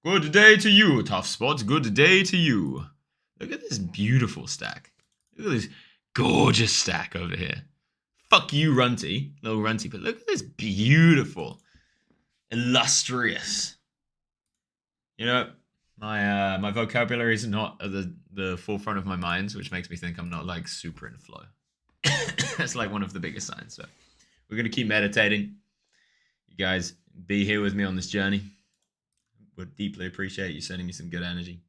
Good day to you, Tough Spots. Good day to you. Look at this beautiful stack. Look at this gorgeous stack over here. Fuck you, Runty. Little Runty, but look at this beautiful, illustrious. You know, my vocabulary is not at the forefront of my mind, which makes me think I'm not like super in flow. That's like one of the biggest signs. So we're gonna keep meditating. You guys be here with me on this journey. Would deeply appreciate you sending me some good energy.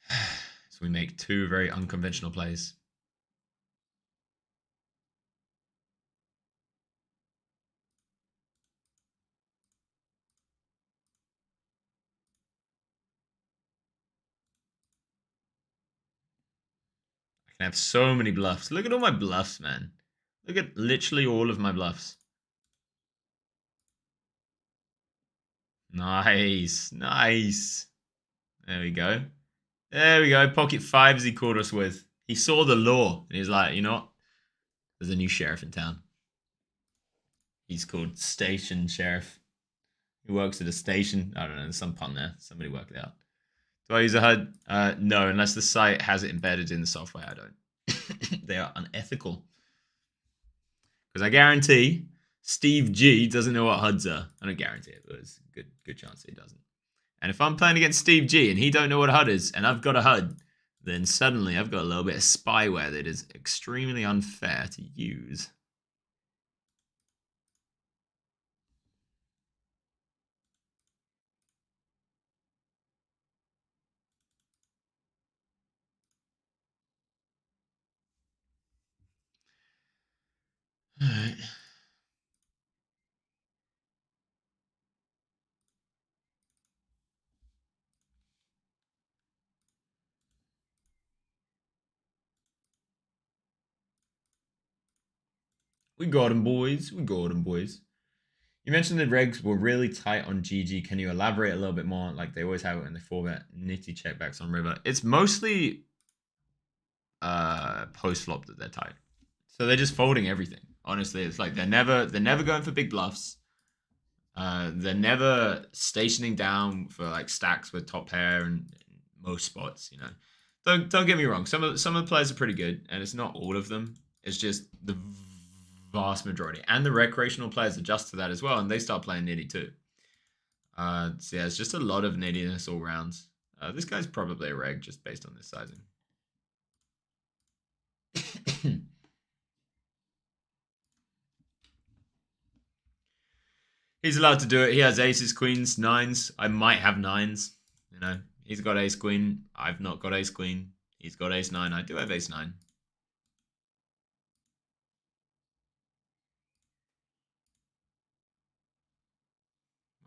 So we make 2 very unconventional plays. I have so many bluffs. Look at all my bluffs, man. Look at literally all of my bluffs. Nice. Nice. There we go. There we go. Pocket fives he caught us with. He saw the law. And he's like, you know what? There's a new sheriff in town. He's called Station Sheriff. He works at a station. I don't know. There's some pun there. Somebody worked it out. Do I use a HUD? No, unless the site has it embedded in the software. I don't. They are unethical. Because I guarantee Steve G doesn't know what HUDs are. I don't guarantee it, but there's a good chance he doesn't. And if I'm playing against Steve G and he don't know what a HUD is, and I've got a HUD, then suddenly I've got a little bit of spyware that is extremely unfair to use. All right. We got him, boys. We got him, boys. You mentioned the regs were really tight on GG. Can you elaborate a little bit more? Like they always have it when they 4-bet nitty checkbacks on river. It's mostly post flop that they're tight. So they're just folding everything. Honestly, it's like they're never going for big bluffs. They're never stationing down for like stacks with top pair and most spots. You know, don't get me wrong. Some of the players are pretty good, and it's not all of them. It's just the vast majority, and the recreational players adjust to that as well, and they start playing nitty too. So yeah, it's just a lot of nittiness all rounds. This guy's probably a reg just based on this sizing. He's allowed to do it. He has aces, queens, nines. I might have nines. You know, he's got ace queen. I've not got ace queen. He's got ace nine. I do have ace nine.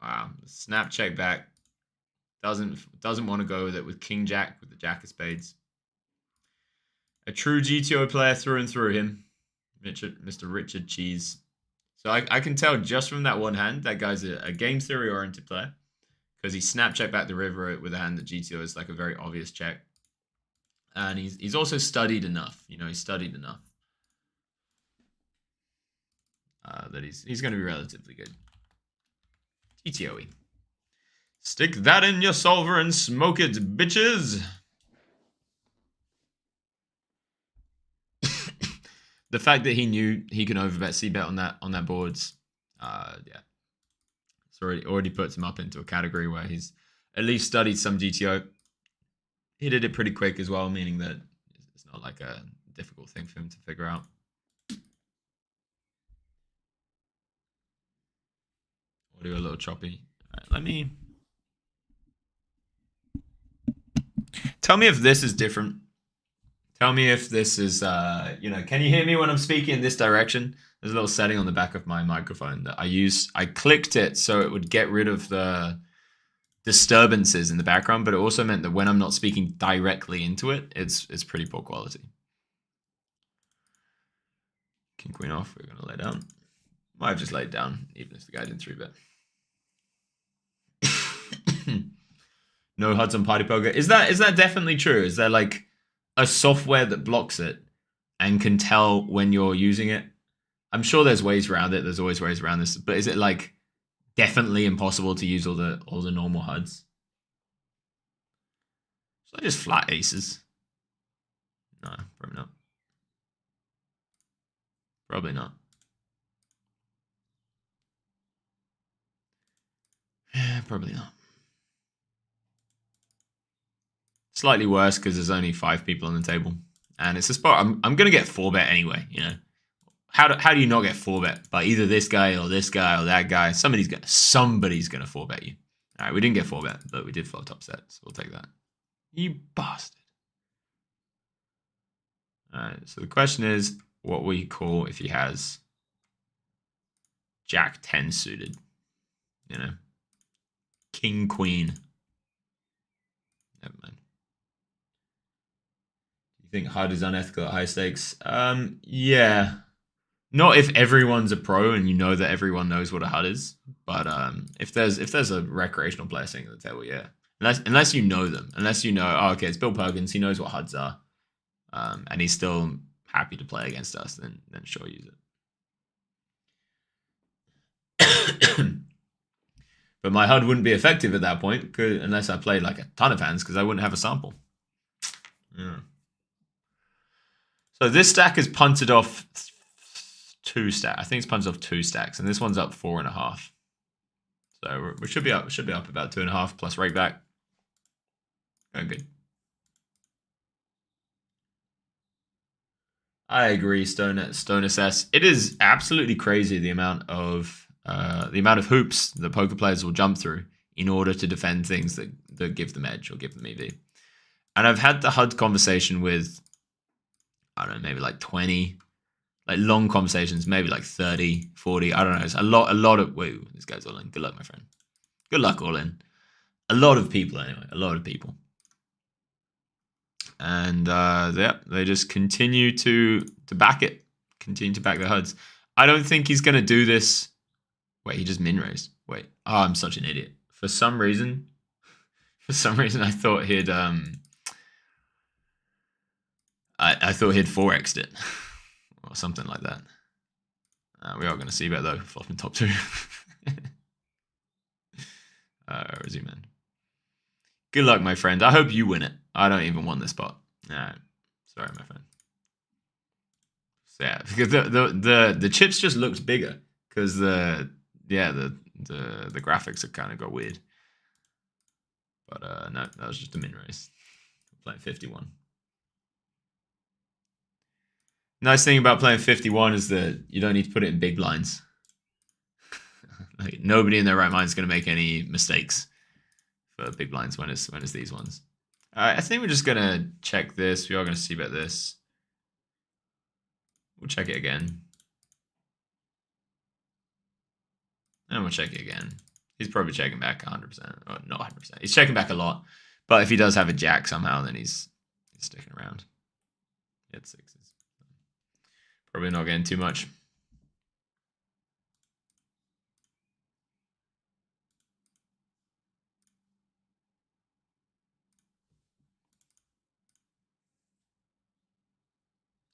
Wow, snap check back. Doesn't want to go with it with king jack with the jack of spades. A true GTO player through and through him, Mr. Richard Cheese. So I can tell just from that one hand that guy's a game theory oriented player because he snap check back the river with a hand that GTO is like a very obvious check, and he's also studied enough. You know, he's studied enough that he's going to be relatively good. GTOE. Stick that in your solver and smoke it, bitches. The fact that he knew he can overbet c-bet on that boards, yeah, it's already puts him up into a category where he's at least studied some GTO. He did it pretty quick as well, meaning that it's not like a difficult thing for him to figure out. Audio a little choppy. All right, let me tell me if this is different. Tell me if this is, you know, can you hear me when I'm speaking in this direction? There's a little setting on the back of my microphone that I use. I clicked it so it would get rid of the disturbances in the background, but it also meant that when I'm not speaking directly into it, it's pretty poor quality. King queen off, we're gonna lay down. Might have just laid down, even if the guy didn't 3-bet. No HUDs on party poker. Is that definitely true? Is there like a software that blocks it and can tell when you're using it? I'm sure there's ways around it. There's always ways around this, but is it like definitely impossible to use all the normal HUDs? So I just flat aces. No, probably not. Probably not. Yeah, probably not. Slightly worse because there's only 5 people on the table, and it's a spot. I'm gonna get 4-bet anyway. You know, how do you not get 4-bet by either this guy or that guy? Somebody's gonna 4-bet you. All right, we didn't get 4-bet, but we did flop top set, so we'll take that. You bastard. All right, so the question is, what will he call if he has Jack 10 suited? You know, King Queen. Never mind. think HUD is unethical at high stakes? Yeah. Not if everyone's a pro and you know that everyone knows what a HUD is, but if there's a recreational player sitting at the table, yeah. Unless you know them, unless you know, oh, okay, it's Bill Perkins, he knows what HUDs are, and he's still happy to play against us, then sure, use it. But my HUD wouldn't be effective at that point unless I played like a ton of hands because I wouldn't have a sample. Yeah. So this stack is punted off 2 stacks. I think it's punted off 2 stacks, and this one's up 4.5. So we should be up. Should be up about 2.5 plus rake back. Going good. I agree, Stone Assess. It is absolutely crazy the amount of hoops that poker players will jump through in order to defend things that give them edge or give them EV. And I've had the HUD conversation with, I don't know, maybe like 20, like long conversations, maybe like 30, 40. I don't know. It's a lot of, wait, this guy's all in. Good luck, my friend. Good luck, all in. A lot of people, anyway. A lot of people. And yeah, they just continue to back it. Continue to back the HUDs. I don't think he's going to do this. Wait, he just min raised. Wait. Oh, I'm such an idiot. For some reason, I thought he'd I thought he'd 4x'd it or something like that. We are going to see bet though. Flopping top 2. Resume in. Good luck, my friend. I hope you win it. I don't even want this spot. No, sorry, my friend. So, yeah, because the chips just looked bigger because the graphics have kind of got weird. But no, that was just a min race. Playing 51. Nice thing about playing 51 is that you don't need to put it in big blinds. Like, nobody in their right mind is going to make any mistakes for big blinds when it's these ones. I think we're just going to check this. We are going to see about this. We'll check it again. And we'll check it again. He's probably checking back 100%. Or not 100%. He's checking back a lot. But if he does have a jack somehow, then he's sticking around. He had 6s. Probably not getting too much.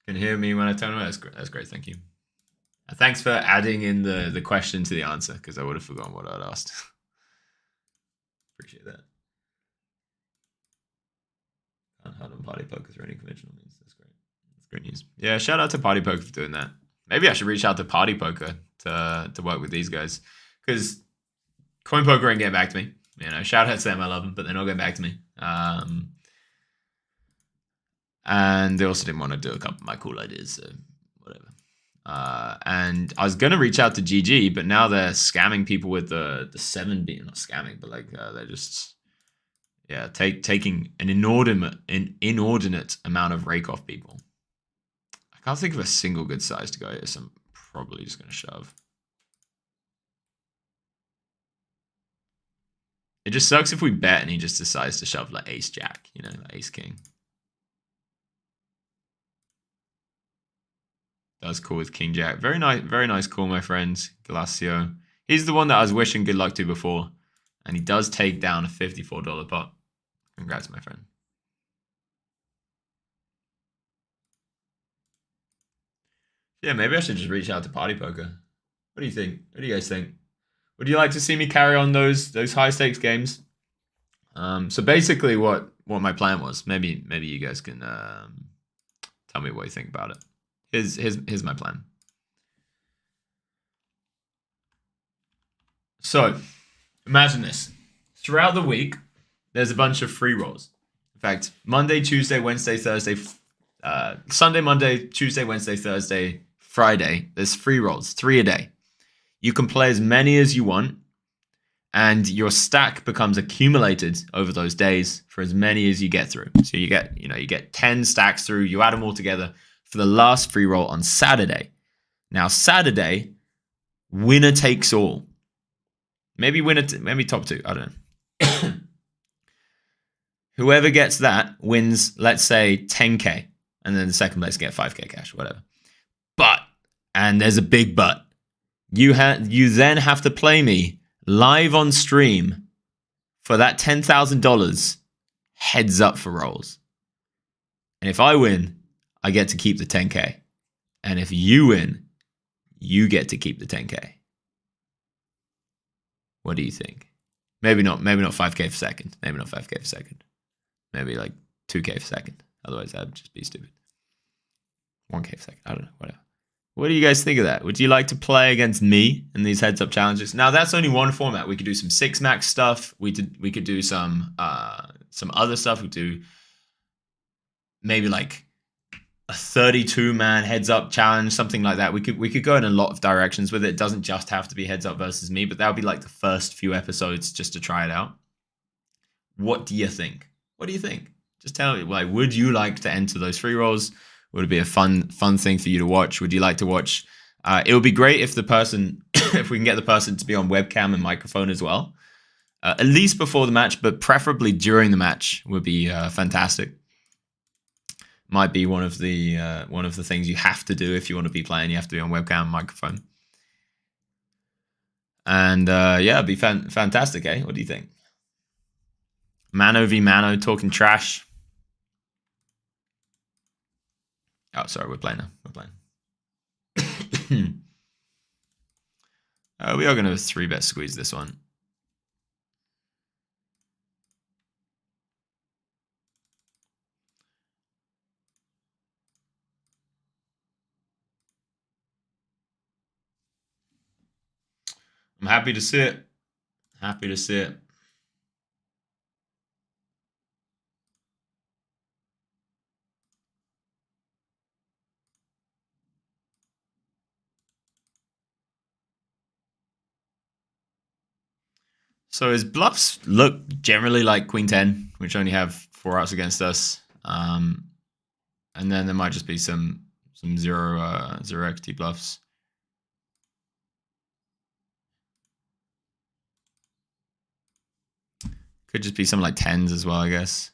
Can hear me when I turn away. That's great. That's great. Thank you. Thanks for adding in the question to the answer because I would have forgotten what I'd asked. Appreciate that. Can't hard on party poker through any conventional means. That's great. That's great news. Yeah, shout out to Party Poker for doing that. Maybe I should reach out to Party Poker to work with these guys because Coin Poker ain't getting back to me. You know, shout out to them. I love them, but they're not getting back to me. And they also didn't want to do a couple of my cool ideas, so whatever. And I was going to reach out to GG, but now they're scamming people with the 7B. Not scamming, but like they're just, yeah, taking an inordinate amount of rake off people. I can't think of a single good size to go here, so I'm probably just going to shove. It just sucks if we bet and he just decides to shove like ace jack, you know, like ace king. That's cool with king jack. Very nice call, my friend. Glacio. He's the one that I was wishing good luck to before. And he does take down a $54 pot. Congrats, my friend. Yeah, maybe I should just reach out to Party Poker. What do you think? What do you guys think? Would you like to see me carry on those high stakes games? So basically what my plan was. Maybe you guys can tell me what you think about it. Here's my plan. So, imagine this. Throughout the week, there's a bunch of free rolls. In fact, Monday, Tuesday, Wednesday, Thursday, Sunday, Monday, Tuesday, Wednesday, Thursday, Friday, there's free rolls, 3 a day. You can play as many as you want, and your stack becomes accumulated over those days for as many as you get through. So you get 10 stacks through, you add them all together for the last free roll on Saturday. Now, Saturday, winner takes all. Maybe maybe top 2. I don't know. Whoever gets that wins, let's say, 10K. and then the second place get 5k cash, whatever. But, and there's a big but, you then have to play me live on stream for that $10,000 heads up for rolls. And if I win, I get to keep the 10k. And if you win, you get to keep the 10k. What do you think? Maybe not 5k for second. Maybe not 5k for second. Maybe like 2k for second. Otherwise, that'd just be stupid. 1k for second. I don't know. Whatever. What do you guys think of that? Would you like to play against me in these heads-up challenges? Now, that's only one format. We could do some 6-max stuff. We could do some other stuff. We could do maybe like a 32-man heads-up challenge, something like that. We could go in a lot of directions with it. It doesn't just have to be heads-up versus me, but that would be like the first few episodes just to try it out. What do you think? What do you think? Just tell me. Like, would you like to enter those free rolls? Would it be a fun thing for you to watch? Would you like to watch? It would be great if the person, if we can get the person to be on webcam and microphone as well, at least before the match, but preferably during the match would be fantastic. Might be one of the things you have to do if you want to be playing. You have to be on webcam and microphone. And yeah, it'd be fantastic, eh? What do you think? Mano v Mano, talking trash. Oh, sorry, we're playing now. We're playing. We are going to 3-bet squeeze this one. I'm happy to see it. Happy to see it. So his bluffs look generally like Queen 10, which only have 4 outs against us. And then there might just be some zero equity bluffs. Could just be some like 10s as well, I guess.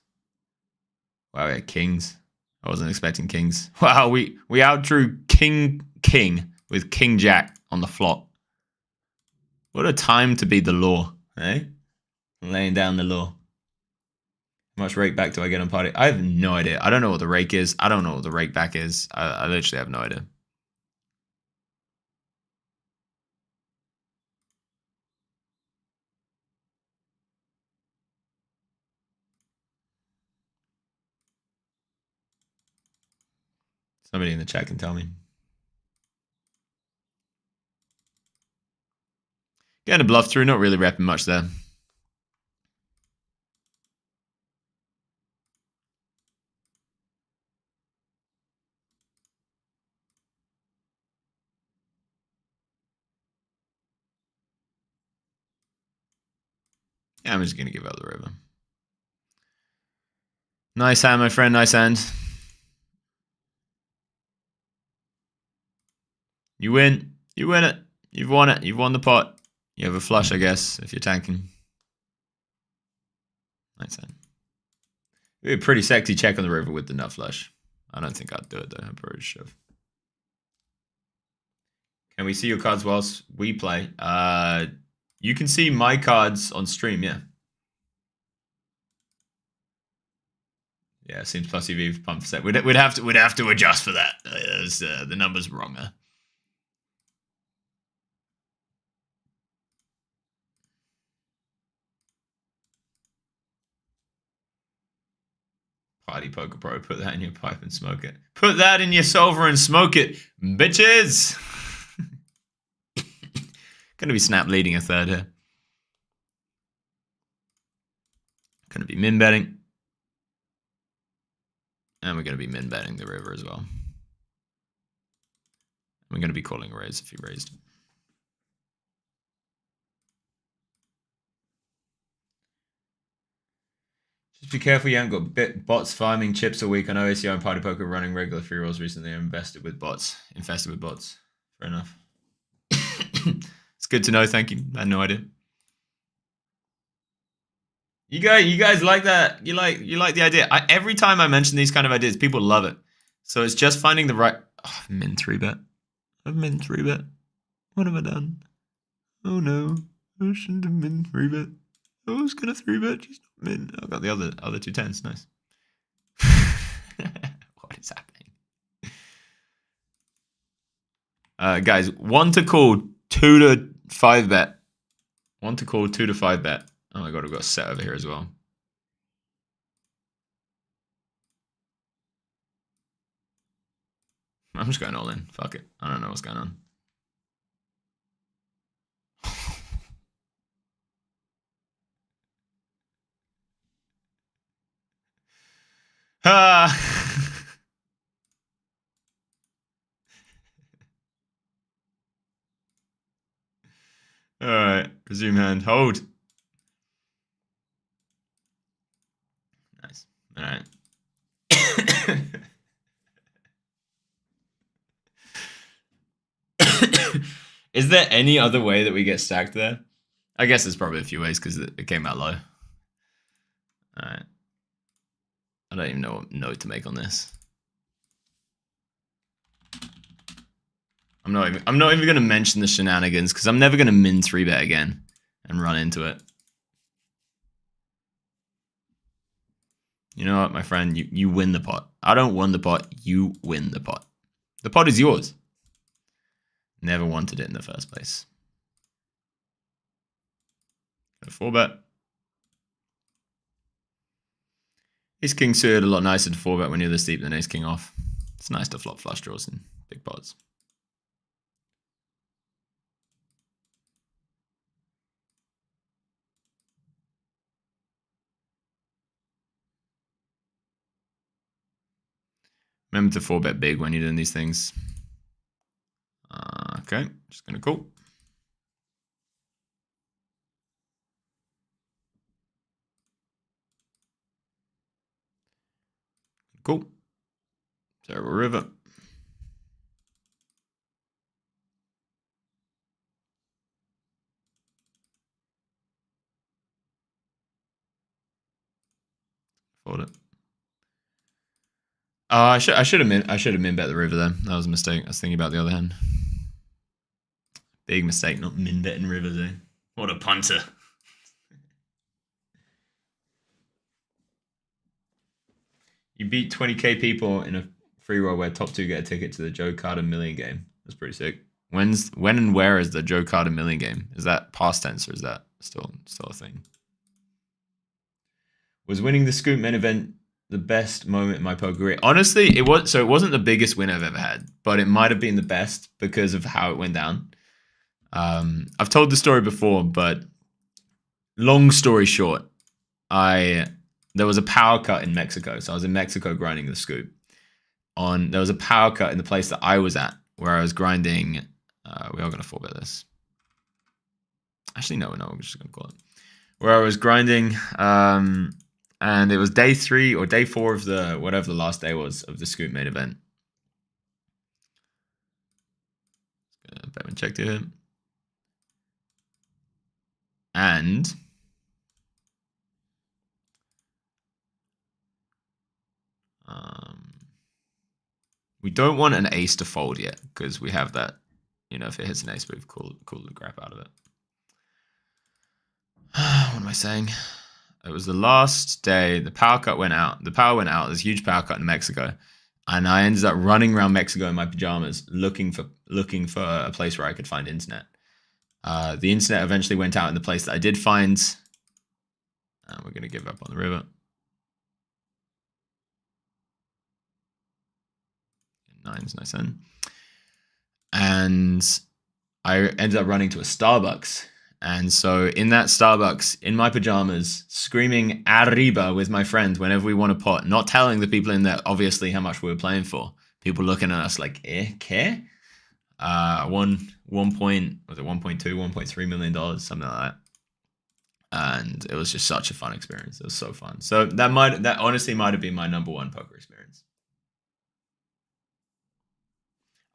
Wow, we had kings. I wasn't expecting kings. Wow, we outdrew king with king jack on the flop. What a time to be the law, eh? Laying down the law. How much rake back do I get on party? I have no idea. I don't know what the rake is. I don't know what the rake back is. I literally have no idea. Somebody in the chat can tell me. Getting a bluff through, not really repping much there. Yeah, I'm just going to give out the river. Nice hand, my friend. Nice hand. You win. You win it. You've won it. You've won the pot. You have a flush, I guess, if you're tanking. Nice hand. It'd be a pretty sexy check on the river with the nut flush. I don't think I'd do it, though. I probably should have. Can we see your cards whilst we play? You can see my cards on stream, yeah. Yeah, it seems plus EV pump set. We'd have to adjust for that. The number's wrong there. Party Poker Pro, put that in your pipe and smoke it. Put that in your solver and smoke it, bitches! Gonna be snap leading a third here. Gonna be min betting. And we're gonna be min betting the river as well. We're gonna be calling a raise if he raised. Just be careful you haven't got bots farming chips a week. I know ACO and Party Poker running regular free rolls recently are infested with bots. Fair enough. It's good to know, thank you. I had no idea. You guys like that? You like the idea? Every time I mention these kind of ideas, people love it. So it's just finding the right. Oh, I've min 3-bet. I've min 3-bet. What have I done? Oh no. I shouldn't have min 3-bet. I was gonna 3-bet, just not min. I got the other 2 tens. Nice. What is happening? Guys, 1 to call, 2 to 5-bet. 1 to call, 2 to 5-bet. Oh my god, I've got a set over here as well. I'm just going all in. Fuck it. I don't know what's going on. Ah! Alright, resume hand. Hold. Nice. Alright. Is there any other way that we get stacked there? I guess there's probably a few ways because it came out low. Alright. I don't even know what note to make on this. I'm not even gonna mention the shenanigans because I'm never gonna min 3-bet again and run into it. You know what, my friend? You win the pot. I don't win the pot. You win the pot. The pot is yours. Never wanted it in the first place. Got a 4-bet. Ace king suited a lot nicer to 4-bet when you're this deep than ace king off. It's nice to flop flush draws in big pots. Remember to 4-bet big when you're doing these things. Okay, just gonna call. Cool. Terrible river. Fold it. I should have min bet the river then. That was a mistake. I was thinking about the other hand. Big mistake, not min betting rivers, eh? What a punter. You beat 20k people in a free roll where top 2 get a ticket to the Joe Carter Million game. That's pretty sick. When and where is the Joe Carter Million game? Is that past tense or is that still a thing? Was winning the Scoop main event the best moment in my poker career? Honestly, it was. So it wasn't the biggest win I've ever had, but it might have been the best because of how it went down. I've told the story before, but long story short, there was a power cut in Mexico. So I was in Mexico grinding the Scoop. There was a power cut in the place that I was at where I was grinding. We are going to 4-bet this. Actually, no, we're just going to call it. Where I was grinding, and it was day 3 or day 4 of the whatever the last day was of the Scoop main event. Batman check to him. And we don't want an ace to fold yet because we have that. You know, if it hits an ace, we've cooled the crap out of it. What am I saying? It was the last day. The power cut went out. The power went out. There's a huge power cut in Mexico, and I ended up running around Mexico in my pajamas, looking for a place where I could find internet. The internet eventually went out in the place that I did find. And we're gonna give up on the river. Nine's nice in. And I ended up running to a Starbucks. And so in that Starbucks, in my pajamas, screaming arriba with my friend whenever we won a pot, not telling the people in there, obviously, how much we were playing for. People looking at us like, care? Won $1.2, $1.3 million, something like that. And it was just such a fun experience. It was so fun. So that honestly might have been my number 1 poker experience.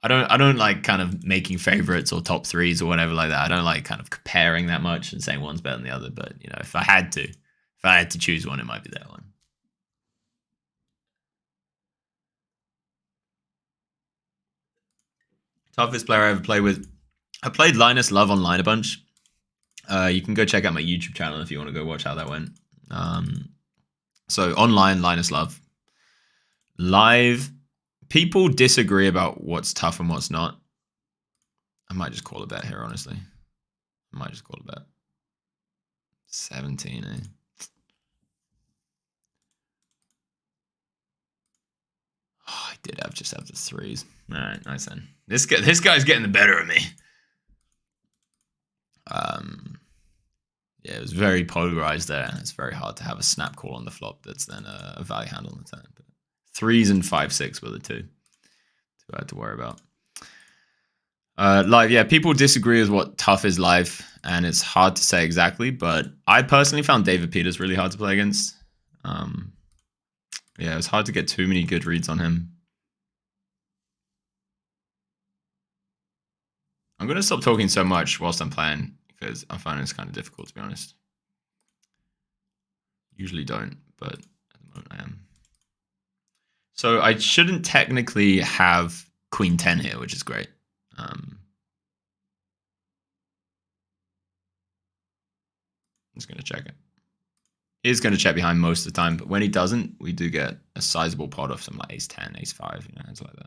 I don't like kind of making favorites or top 3s or whatever like that. I don't like kind of comparing that much and saying one's better than the other. But you know, if I had to choose one, it might be that one. Toughest player I ever played with. I played Linus Love online a bunch. You can go check out my YouTube channel if you want to go watch how that went. So online, Linus Love. Live, people disagree about what's tough and what's not. I might just call a bet here, honestly. I might just call a bet. 17, eh? Oh, I did just have the threes. All right, nice then. This guy's getting the better of me. Yeah, it was very polarized there, and it's very hard to have a snap call on the flop that's then a value hand on the turn. But 3s and 5-6 were the two I had to worry about. Live, yeah, people disagree with what tough is live, and it's hard to say exactly, but I personally found David Peters really hard to play against. Yeah, it was hard to get too many good reads on him. I'm going to stop talking so much whilst I'm playing, because I find it's kind of difficult, to be honest. Usually don't, but at the moment I am. So I shouldn't technically have Queen 10 here, which is great. I'm just going to check it. He's going to check behind most of the time, but when he doesn't, we do get a sizable pot of some like ace 10, ace 5, you know, hands like that.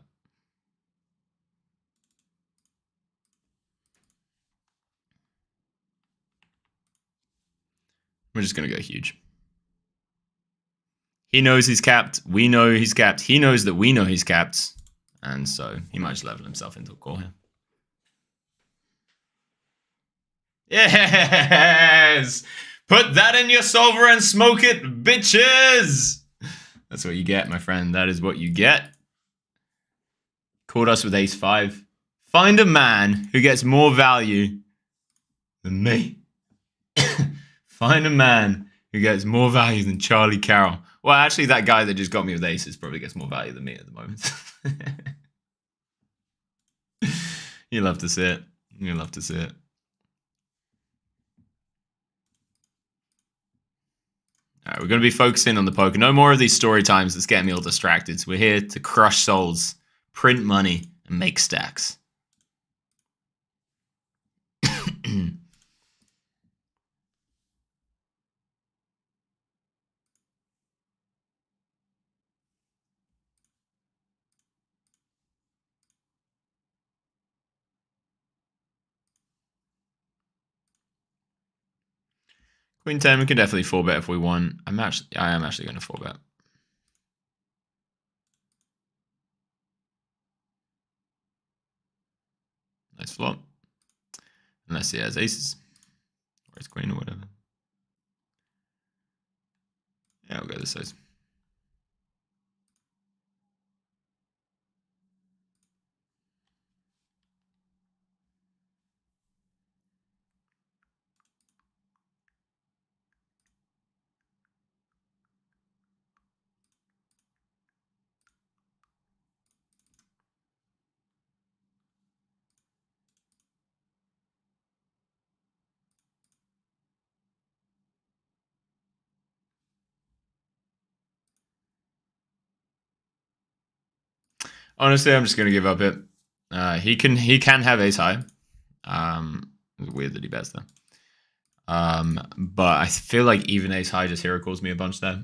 We're just going to go huge. He knows he's capped. We know he's capped. He knows that we know he's capped. And so he might just level himself into a call here. Yes! Put that in your solver and smoke it, bitches! That's what you get, my friend. That is what you get. Caught us with ace 5. Find a man who gets more value than me. Find a man who gets more value than Charlie Carrel. Well, actually, that guy that just got me with aces probably gets more value than me at the moment. You love to see it. You love to see it. All right, we're going to be focusing on the poker. No more of these story times that's getting me all distracted. So we're here to crush souls, print money, and make stacks. Queen 10, we can definitely 4-bet if we want. I am actually going to 4-bet. Nice flop. Unless he has aces. Or his queen or whatever. Yeah, we'll go this size. Honestly, I'm just going to give up it. He can have ace high. It's weird that he bets there. But I feel like even ace high just hero calls me a bunch there.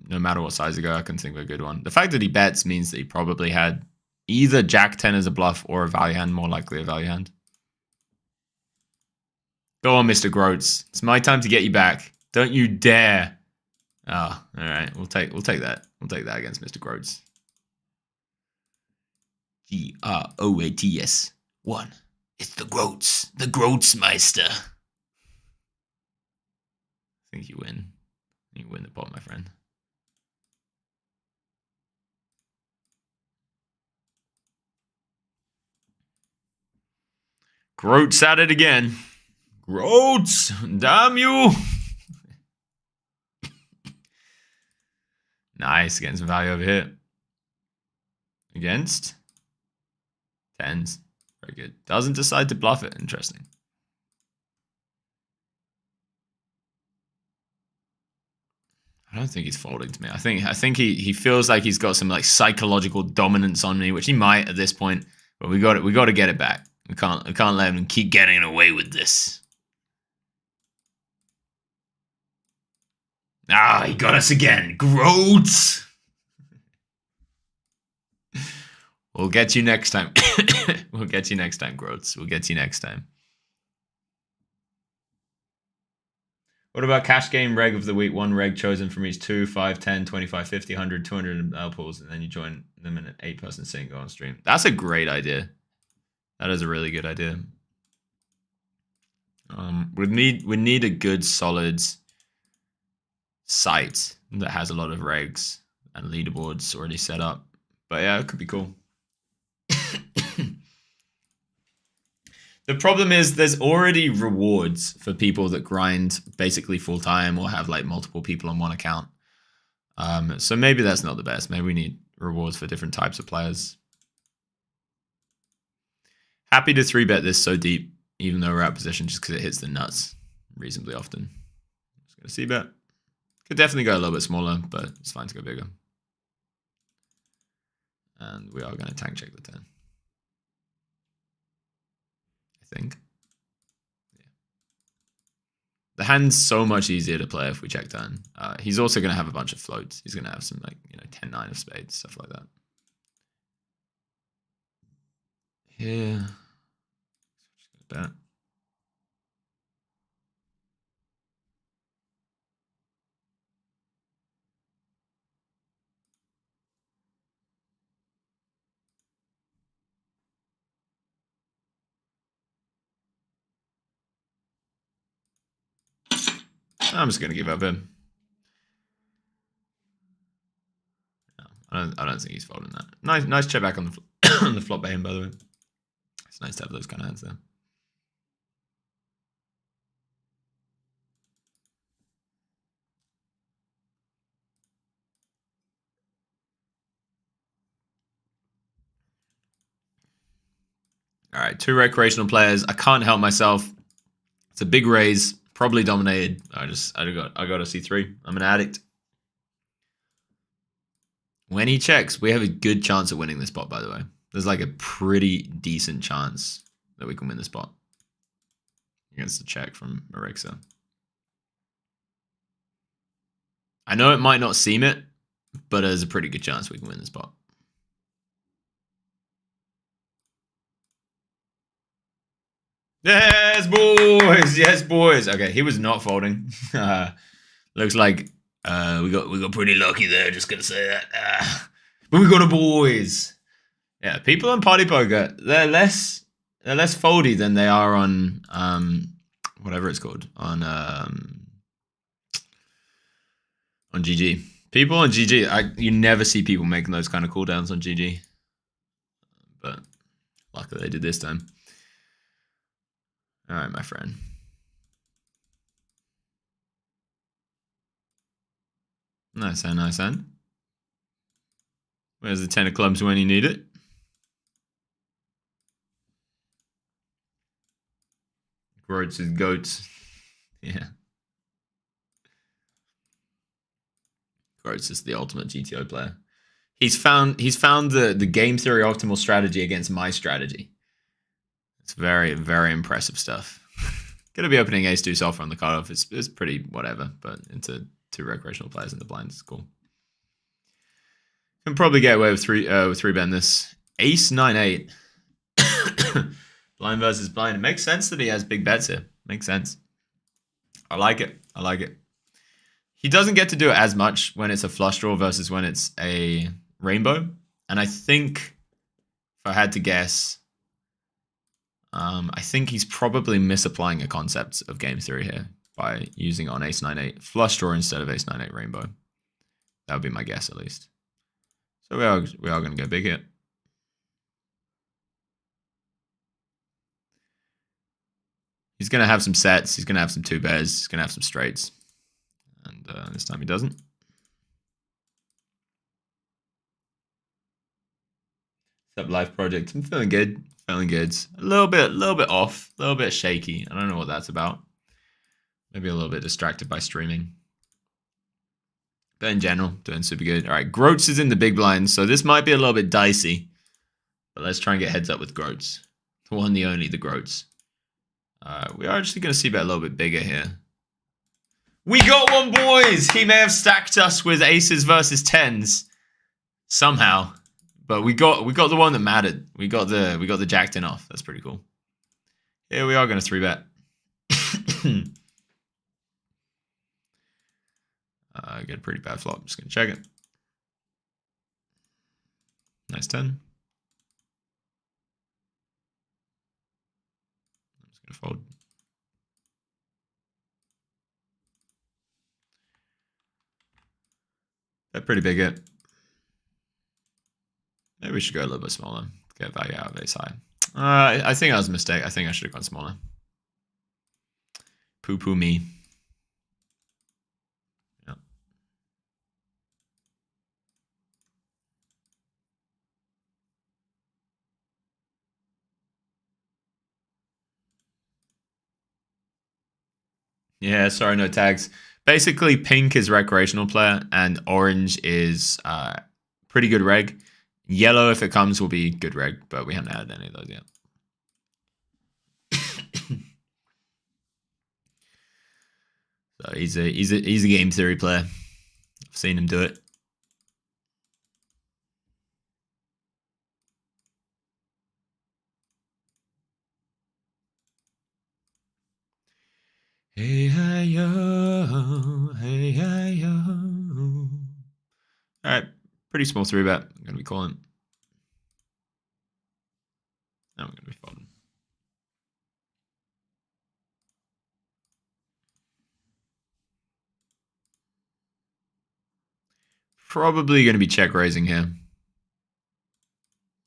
No matter what size I go, I can think of a good one. The fact that he bets means that he probably had either Jack 10 as a bluff or a value hand, more likely a value hand. Go on, Mr. Groats. It's my time to get you back. Don't you dare. Oh, all right. We'll take that. We'll take that against Mr. Groats. Groats. 1. It's the Groats. The Groatsmeister. I think you win. You win the pot, my friend. Groats at it again. Groats! Damn you! Nice. Getting some value over here. Against 10s. Very good. Doesn't decide to bluff it. Interesting. I don't think he's folding to me. I think he feels like he's got some like psychological dominance on me, which he might at this point. But we got it. We got to get it back. We can't let him keep getting away with this. Ah, he got us again. Groats. We'll get you next time. We'll get you next time, Groats. We'll get you next time. What about cash game reg of the week? One reg chosen from each 2, 5, 10, 25, 50, 100, 200 pools, and then you join them in an 8-person sync on stream. That's a great idea. That is a really good idea. We need a good solid site that has a lot of regs and leaderboards already set up. But yeah, it could be cool. The problem is there's already rewards for people that grind basically full time or have like multiple people on one account. So maybe that's not the best. Maybe we need rewards for different types of players. Happy to 3-bet this so deep, even though we're out of position, just because it hits the nuts reasonably often. Just gonna C-bet. Could definitely go a little bit smaller, but it's fine to go bigger. And we are going to tank check the turn. I think. Yeah. The hand's so much easier to play if we check turn. He's also going to have a bunch of floats. He's going to have some 10-9 of spades, stuff like that. Here. Just gonna bet. I'm just going to give up him. No, I don't think he's folding that. Nice check back on the on the flop by him, by the way. It's nice to have those kind of hands there. All right, 2 recreational players. I can't help myself. It's a big raise, probably dominated. I got a C3. I'm an addict. When he checks, we have a good chance of winning this spot, by the way. There's like a pretty decent chance that we can win the spot against the check from Marixa. I know it might not seem it, but there's a pretty good chance we can win the spot. Yes, boys. Yes, boys. Okay, he was not folding. Looks like we got pretty lucky there. Just gonna say that. But we got a boys. Yeah, people on Party Poker, they're less foldy than they are on whatever it's called on GG. People on GG, you never see people making those kind of cooldowns on GG. But luckily they did this time. All right, my friend. Nice hand, nice hand. Where's the 10 of clubs when you need it? Groats is goats. Yeah. Groats is the ultimate GTO player. He's found the game theory optimal strategy against my strategy. It's very, very impressive stuff. Gonna be opening ace 2 soft on the cutoff. It's pretty whatever, but into 2 recreational players in the blind is cool. Can probably get away with 3-bet this. Ace 9-8. Blind versus blind. It makes sense that he has big bets here. Makes sense. I like it. I like it. He doesn't get to do it as much when it's a flush draw versus when it's a rainbow. And I think, if I had to guess, I think he's probably misapplying a concept of game theory here by using on ace 9-8 flush draw instead of ace 9-8 rainbow. That would be my guess, at least. So we are going to go big here. He's going to have some sets. He's going to have some 2-bears. He's going to have some straights. And this time he doesn't. What's up, live project? I'm feeling good. Feeling good. A little bit off. A little bit shaky. I don't know what that's about. Maybe a little bit distracted by streaming. But in general, doing super good. All right, Groats is in the big blind, so this might be a little bit dicey. But let's try and get heads up with Groats. The one, the only, the Groats. We are actually going to see bet a little bit bigger here. We got one, boys! He may have stacked us with aces versus tens somehow, but we got the one that mattered. We got the jack 10 off. That's pretty cool. Here we are going to 3-bet. Get a pretty bad flop. I'm just going to check it. Nice 10. I'm just going to fold. They're pretty big hit. Maybe we should go a little bit smaller to get value out of ace high. I think that was a mistake. I think I should have gone smaller. Poo-poo me. Yeah. Yeah, sorry, no tags. Basically, pink is recreational player, and orange is pretty good reg. Yellow, if it comes, will be good reg, but we haven't added any of those yet. So he's a game theory player. I've seen him do it. Hey hi yo, hey hi yo. All right, pretty small 3-bet. I'm gonna be calling. Now I'm gonna be folding. Probably gonna be check raising here.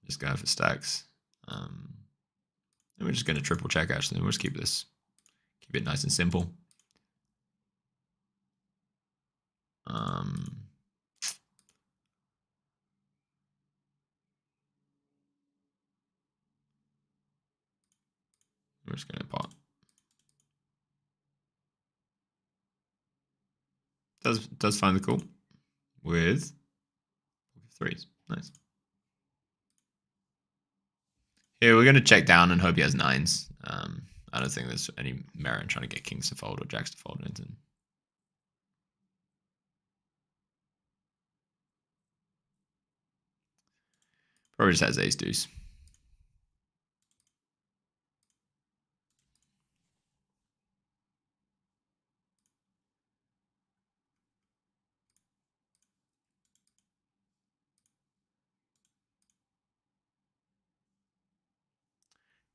Just going for stacks. And we're just gonna triple check actually. We'll just keep it nice and simple. We're just gonna pot. Does find the call with 3s. Nice. Here we're gonna check down and hope he has 9s. I don't think there's any merit in trying to get kings to fold or jacks to fold into. Probably just has ace deuce.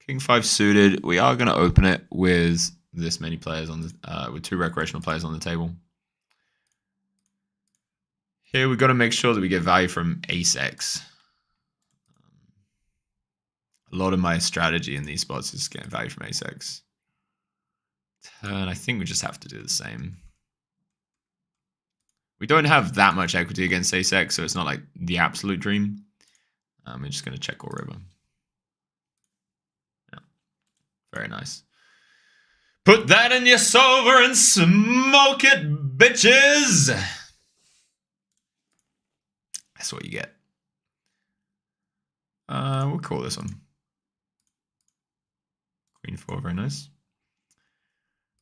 King 5 suited. We are going to open it with this many players on the with 2 recreational players on the table. Here we've got to make sure that we get value from ace X. A lot of my strategy in these spots is getting value from ace X. Turn, I think we just have to do the same. We don't have that much equity against ace X, so it's not like the absolute dream. We're just going to check all river. Yeah, very nice. Put that in your solver and smoke it, bitches! That's what you get. We'll call this one. Queen 4, very nice.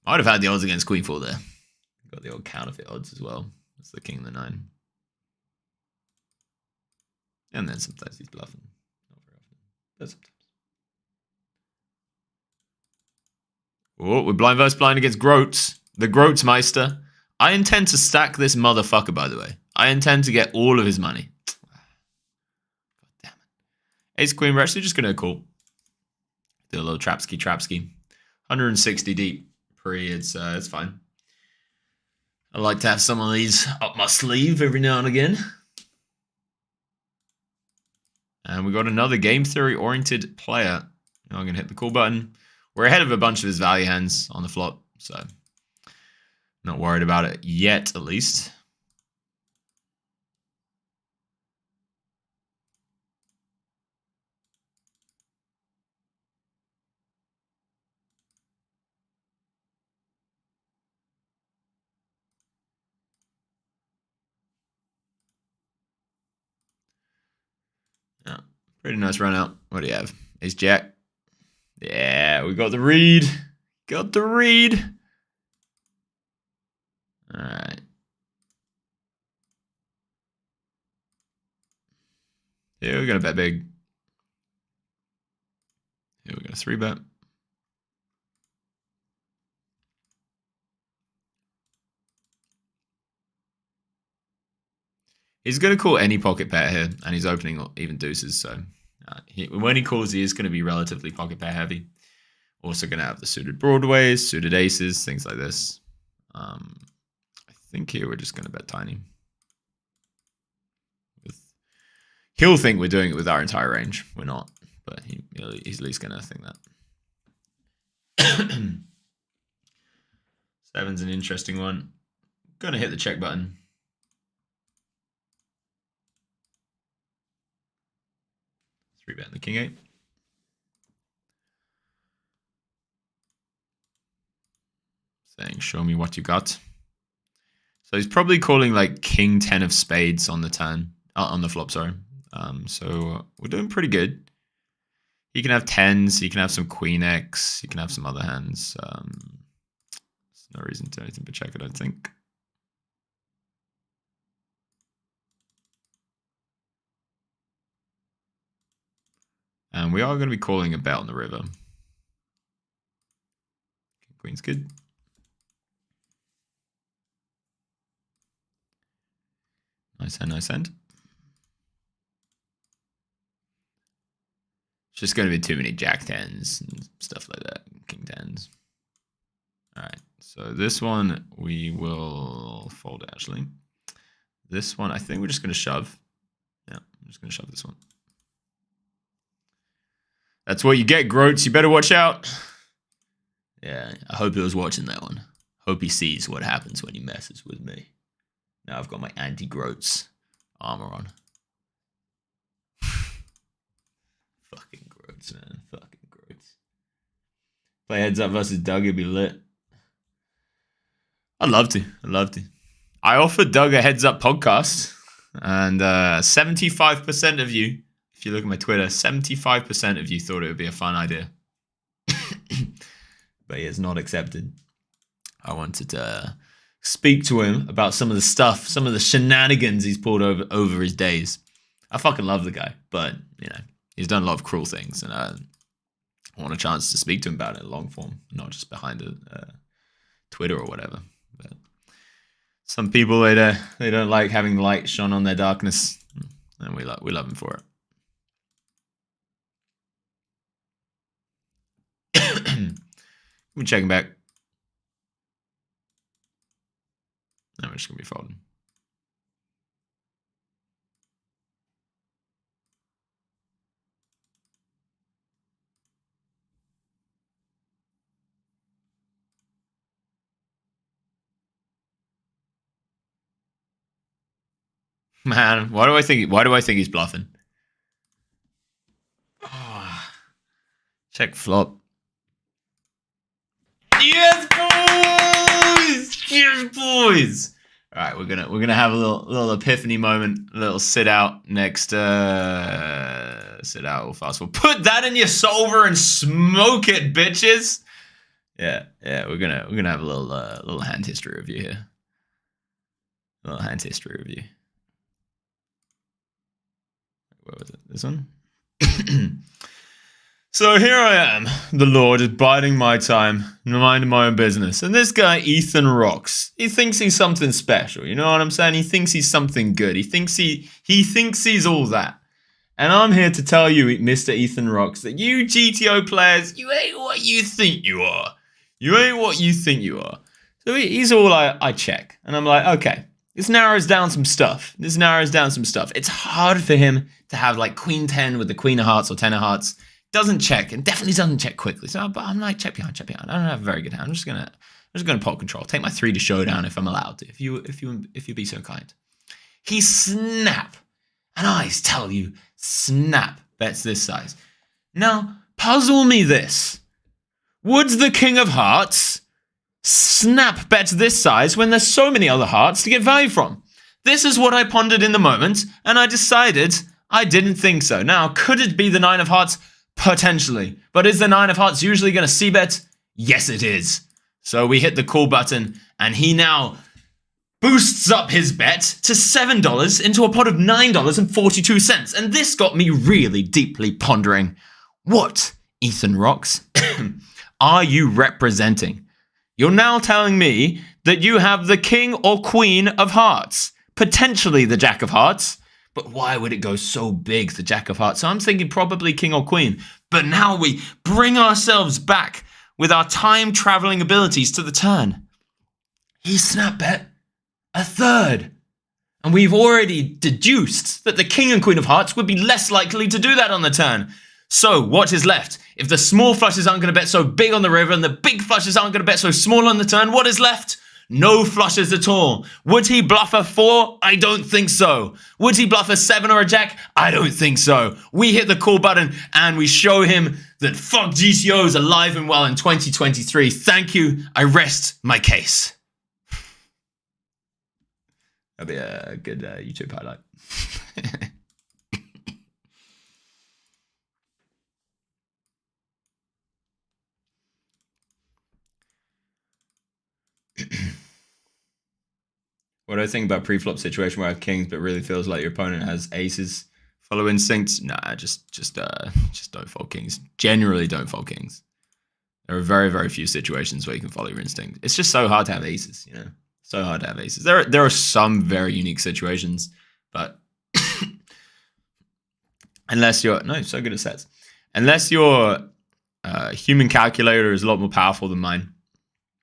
Might have had the odds against Queen 4 there. Got the old counterfeit odds as well. That's the king and the 9. And then sometimes he's bluffing. Not very often, but sometimes. Oh, we're blind versus blind against Groats. The Groatsmeister. I intend to stack this motherfucker, by the way. I intend to get all of his money. God damn it. Ace Queen, we're actually just going to call. Do a little trapski. 160 deep pre, it's fine. I like to have some of these up my sleeve every now and again. And we got another game theory oriented player. I'm going to hit the call button. We're ahead of a bunch of his value hands on the flop, so not worried about it yet, at least. Yeah, Pretty nice run out. What do you have? Ace Jack. Yeah, we got the read. Got the read. All right. Here we're going to bet big. Here we're going to 3-bet. He's going to call any pocket pair here, and he's opening even deuces. So when he calls, he is going to be relatively pocket pair heavy. Also going to have the suited broadways, suited aces, things like this. I think here we're just going to bet tiny. He'll think we're doing it with our entire range. We're not, but he's at least going to think that. 7's an interesting one. Going to hit the check button. Three bet the king 8. Saying, show me what you got. So he's probably calling like king 10 of spades on the turn, on the flop, sorry. So we're doing pretty good. He can have 10s, he can have some queen X, he can have some other hands. There's no reason to do anything but check it, I think. And we are going to be calling a bet on the river. Queen's good. Nice hand, nice hand. It's just going to be too many jack 10s and stuff like that. King 10s. All right. So this one we will fold actually. This one, I think we're just going to shove. Yeah, I'm just going to shove this one. That's what you get, Groats. You better watch out. Yeah, I hope he was watching that one. Hope he sees what happens when he messes with me. Now I've got my anti-Groats armor on. Fucking Groats, man. Fucking Groats. Play heads up versus Doug, it'd be lit. I'd love to. I'd love to. I offered Doug a heads up podcast, and 75% of you, if you look at my Twitter, 75% of you thought it would be a fun idea. But he has not accepted. I wanted to speak to him about some of the stuff, some of the shenanigans he's pulled over his days. I fucking love the guy, but, you know, he's done a lot of cruel things, and I want a chance to speak to him about it in long form, not just behind a Twitter or whatever. But some people, they don't like having light shone on their darkness, and we love him for it. We're checking back. No, we're just going to be folding. Man, why do I think he's bluffing? Oh, check flop. Yes, boys! Yes, boys! All right, we're gonna have a little epiphany moment, a little sit out next. Sit out or fast forward. Put that in your solver and smoke it, bitches. Yeah. We're gonna have a little hand history review here. A little hand history review. Where was it? This one. So here I am, the Lord, is biding my time, minding my own business. And this guy, Ethan Rocks, he thinks he's something special. You know what I'm saying? He thinks he's something good. He thinks he's all that. And I'm here to tell you, Mr. Ethan Rocks, that you GTO players, you ain't what you think you are. You ain't what you think you are. So he's all I check. And I'm like, okay, this narrows down some stuff. It's hard for him to have like Queen 10 with the Queen of Hearts or 10 of Hearts. Doesn't check, and definitely doesn't check quickly. So, but I'm like, check behind. I don't have a very good hand. I'm just gonna pot control. Take my 3 to showdown if I'm allowed to. If you be so kind. He snap, and I tell you, snap bets this size. Now, puzzle me this: would the King of Hearts snap bets this size when there's so many other hearts to get value from? This is what I pondered in the moment, and I decided I didn't think so. Now, could it be the 9 of hearts? Potentially. But is the 9 of hearts usually going to c-bet? Yes, it is. So we hit the call button, and he now boosts up his bet to $7 into a pot of $9.42. And this got me really deeply pondering. What, Ethan Rocks, are you representing? You're now telling me that you have the king or queen of hearts, potentially the jack of hearts. But why would it go so big, the jack of hearts? So I'm thinking probably king or queen. But now we bring ourselves back with our time-traveling abilities to the turn. He snap bet a third. And we've already deduced that the king and queen of hearts would be less likely to do that on the turn. So what is left? If the small flushes aren't going to bet so big on the river and the big flushes aren't going to bet so small on the turn, what is left? No flushes at all. Would he bluff a 4? I don't think so. Would he bluff a 7 or a jack? I don't think so. We hit the call button and we show him that fuck GTO is alive and well in 2023. Thank you. I rest my case. That'd be a good YouTube highlight. What do I think about pre-flop situation where I have kings, but really feels like your opponent has aces? Follow instincts? Nah, just don't fold kings. Generally, don't fold kings. There are very, very few situations where you can follow your instinct. It's just so hard to have aces, you know. So hard to have aces. There are some very unique situations, but unless you're so good at sets, unless your human calculator is a lot more powerful than mine.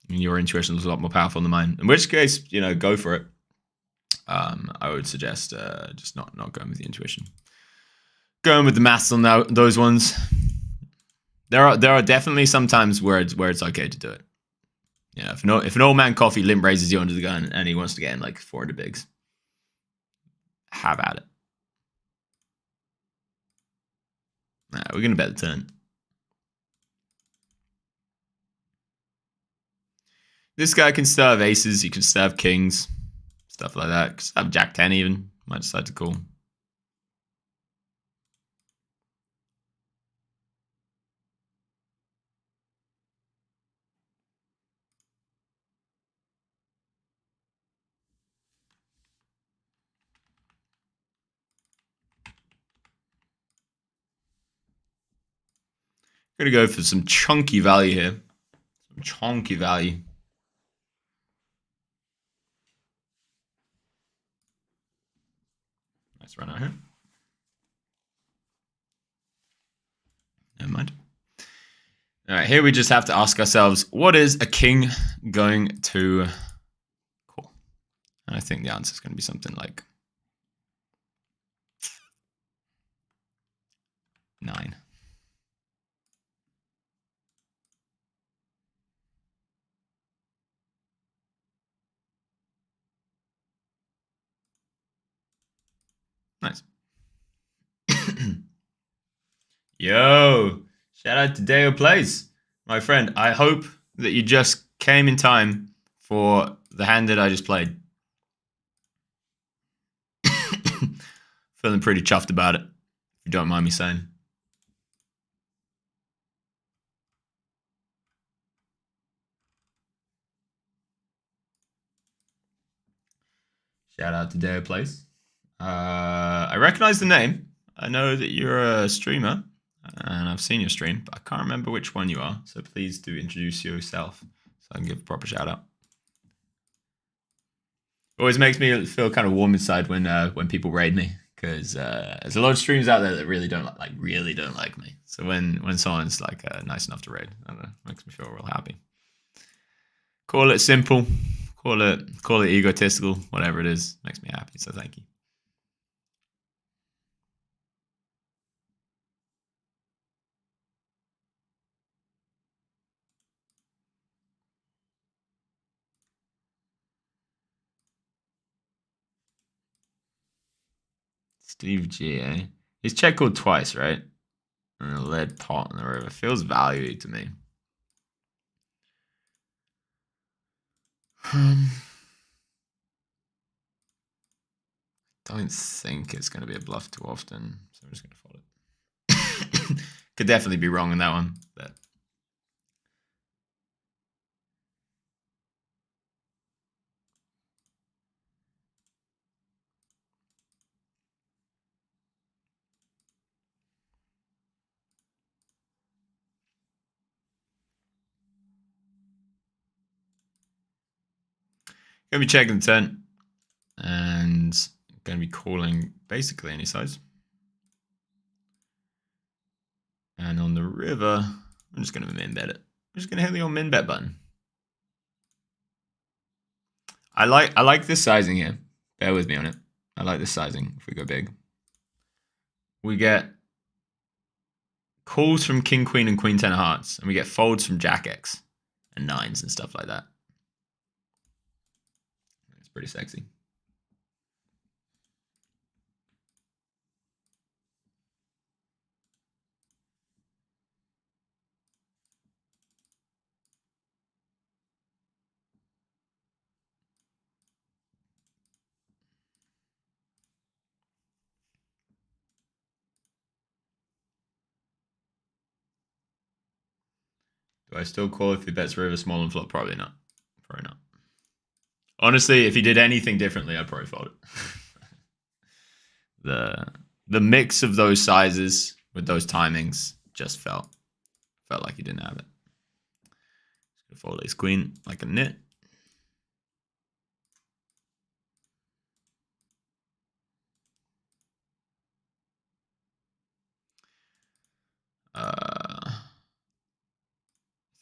Your intuition is a lot more powerful than mine. In which case, you know, go for it. I would suggest just not going with the intuition. Going with the maths on those ones. There are definitely some times where it's okay to do it. You know, if an old man coffee limp raises you under the gun and he wants to get in like 400 bigs, have at it. Nah, we're gonna bet the turn. This guy can still have aces, you can still have kings, stuff like that. Could still have jack 10 even. Might decide to call. Gonna go for some chunky value here. Some chunky value. Nice run out here. Never mind. All right, here we just have to ask ourselves, what is a king going to call? And I think the answer is going to be something like 9. Nice. Yo, shout out to Deo Plays. My friend, I hope that you just came in time for the hand that I just played. Feeling pretty chuffed about it, if you don't mind me saying. Shout out to Deo Plays. I recognize the name. I know that you're a streamer, and I've seen your stream, but I can't remember which one you are. So please do introduce yourself so I can give a proper shout out. Always makes me feel kind of warm inside when people raid me, because there's a lot of streams out there that really don't like me. So when someone's like nice enough to raid, I don't know, makes me feel real happy. Call it simple, call it egotistical, whatever it is, makes me happy. So thank you. Steve G, eh? He's check called twice, right? And a lead pot in the river. Feels value to me. don't think it's going to be a bluff too often, so I'm just going to fold it. Could definitely be wrong in that one, but going to be checking the turn and going to be calling basically any size. And on the river, I'm just going to min bet it. I'm just going to hit the old min bet button. I like this sizing here. Bear with me on it. I like this sizing if we go big. We get calls from King, Queen, and Queen 10 of hearts. And we get folds from Jack X and nines and stuff like that. It's pretty sexy. Do I still call if he bets river small and flop? Probably not. Probably not. Honestly, if he did anything differently, I'd probably fold it. The mix of those sizes with those timings just felt like he didn't have it. Just gonna fold ace queen like a nit. I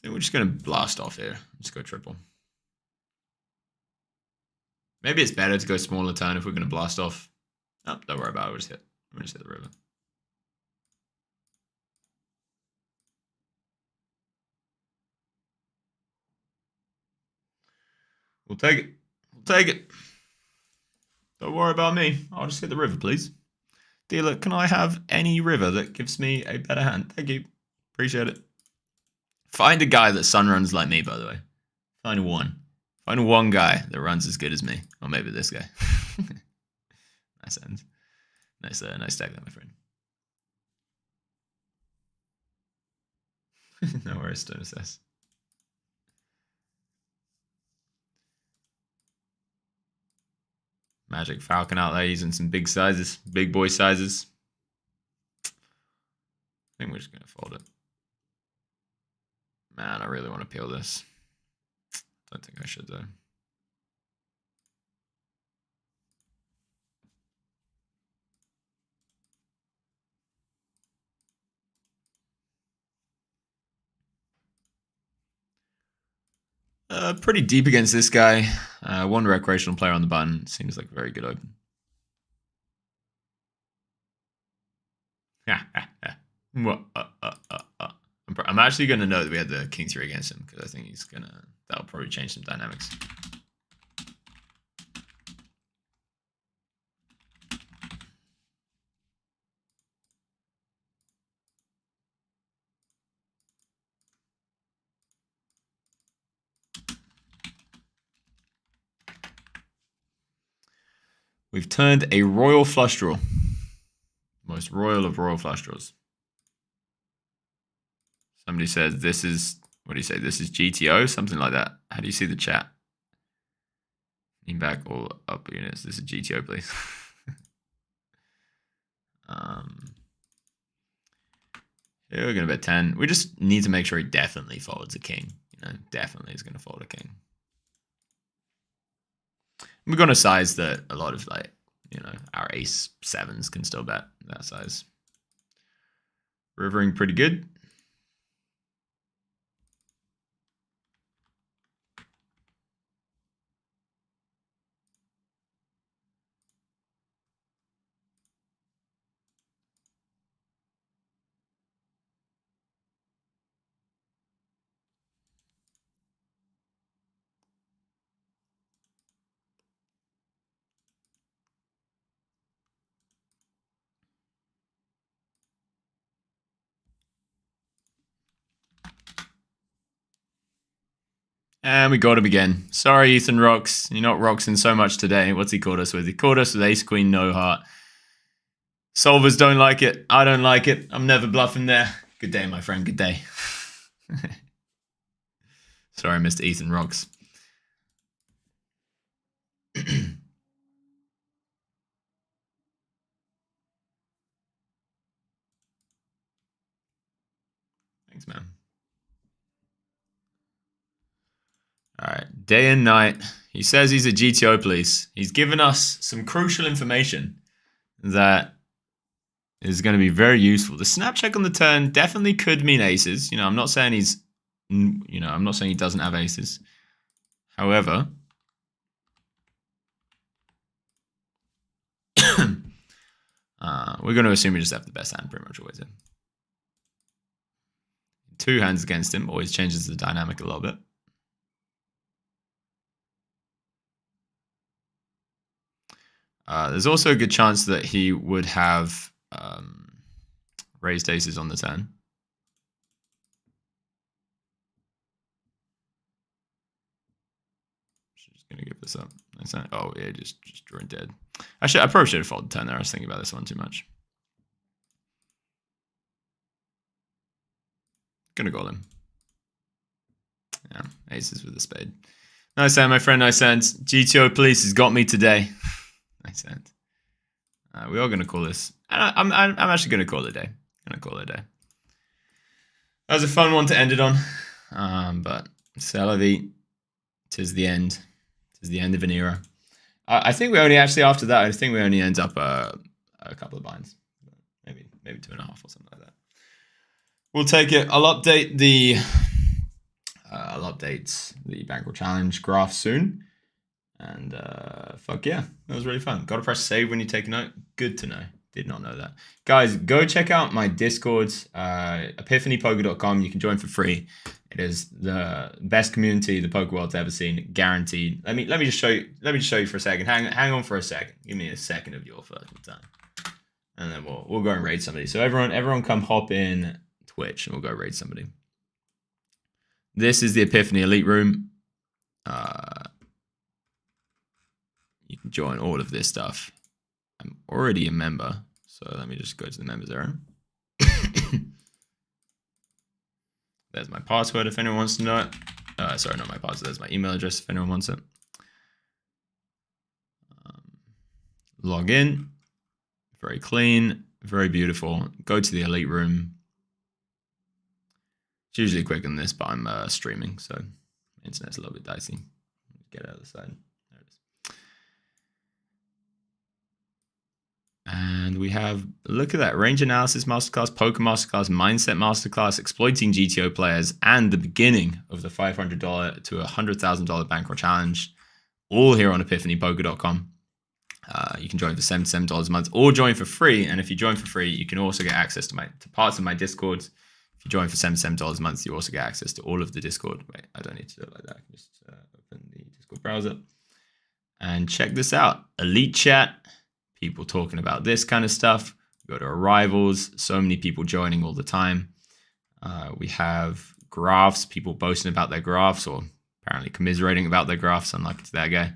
think we're just gonna blast off here. Just go triple. Maybe it's better to go smaller turn if we're gonna blast off. Oh, don't worry about it. We'll just hit the river. We'll take it. We'll take it. Don't worry about me. I'll just hit the river, please. Dealer, can I have any river that gives me a better hand? Thank you. Appreciate it. Find a guy that sun runs like me, by the way. Find one. Find one guy that runs as good as me. Or maybe this guy. Nice end. Nice tag there, my friend. No worries, don't assess. Magic Falcon out there using some big sizes, big boy sizes. I think we're just going to fold it. Man, I really want to peel this. Don't think I should, though. Pretty deep against this guy. One recreational player on the button. Seems like a very good open. I'm actually going to note that we had the king 3 against him because I think that'll probably change some dynamics. We've turned a royal flush draw. Most royal of royal flush draws. Somebody says this is, what do you say? This is GTO? Something like that. How do you see the chat? Lean back all up units. This is GTO, please. Here we're going to bet 10. We just need to make sure he definitely folds a king. You know, definitely is going to fold a king. We're going to size that a lot of, like, you know, our ace 7s can still bet that size. Rivering pretty good. And we got him again. Sorry, Ethan Rocks. You're not roxing so much today. What's he called us with? He called us with ace, queen, no heart. Solvers don't like it. I don't like it. I'm never bluffing there. Good day, my friend. Good day. Sorry, Mr. Ethan Rocks. Thanks, man. All right, day and night. He says he's a GTO police. He's given us some crucial information that is going to be very useful. The snap check on the turn definitely could mean aces. I'm not saying I'm not saying he doesn't have aces. However, we're going to assume we just have the best hand pretty much always in. 2 hands against him always changes the dynamic a little bit. There's also a good chance that he would have raised aces on the turn. Just going to give this up. Oh, yeah, just drawing dead. Actually, I probably should have folded turn there. I was thinking about this one too much. Gonna call him. Yeah, aces with a spade. Nice hand, my friend. Nice hand. GTO police has got me today. Nice hand. We are gonna call this. I'm actually gonna call it a day. That was a fun one to end it on. But c'est la vie. Tis the end. Tis the end of an era. I think we only actually after that. I think we only end up a couple of binds, maybe 2.5 or something like that. We'll take it. I'll update the Bankroll challenge graph soon. And fuck yeah, that was really fun. Got to press save when you take a note. Good to know. Did not know that. Guys, go check out my Discord, epiphanypoker.com. You can join for free. It is the best community the poker world's ever seen, guaranteed. Let me just show you. Let me just show you for a second. Hang on for a second. Give me a second of your fucking time, and then we'll go and raid somebody. So everyone, come hop in Twitch, and we'll go raid somebody. This is the Epiphany Elite Room. You can join all of this stuff. I'm already a member, so let me just go to the members area. There's my password if anyone wants to know it. Sorry, not my password. There's my email address if anyone wants it. Log in. Very clean, very beautiful. Go to the Elite Room. It's usually quicker than this, but I'm streaming, so the internet's a little bit dicey. Get out of the side. There it is. And we have, look at that, range analysis masterclass, poker masterclass, mindset masterclass, exploiting GTO players, and the beginning of the $500 to $100,000 bankroll challenge, all here on epiphanypoker.com. You can join for $77 a month or join for free. And if you join for free, you can also get access to parts of my Discord. If you join for $77 a month, you also get access to all of the Discord. Wait, I don't need to do it like that. I can just open the Discord browser and check this out. Elite chat, people talking about this kind of stuff. Go to arrivals, so many people joining all the time. We have graphs, people boasting about their graphs or apparently commiserating about their graphs, unlike that guy.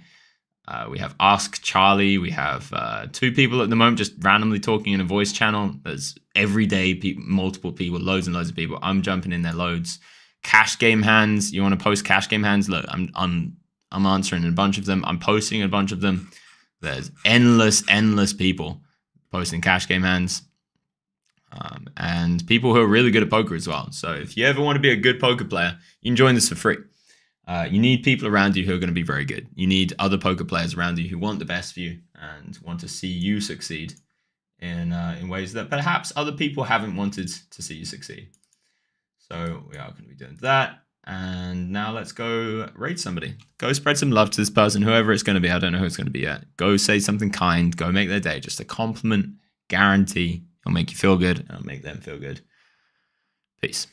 We have Ask Charlie. We have 2 people at the moment just randomly talking in a voice channel. There's every day multiple people, loads and loads of people. I'm jumping in there loads. Cash game hands. You want to post cash game hands? Look, I'm answering a bunch of them. I'm posting a bunch of them. There's endless people posting cash game hands. And people who are really good at poker as well. So if you ever want to be a good poker player, you can join this for free. You need people around you who are going to be very good. You need other poker players around you who want the best for you and want to see you succeed in ways that perhaps other people haven't wanted to see you succeed. So we are going to be doing that. And now let's go raid somebody. Go spread some love to this person, whoever it's going to be. I don't know who it's going to be yet. Go say something kind. Go make their day. Just a compliment, guarantee. It'll make you feel good and it'll make them feel good. Peace.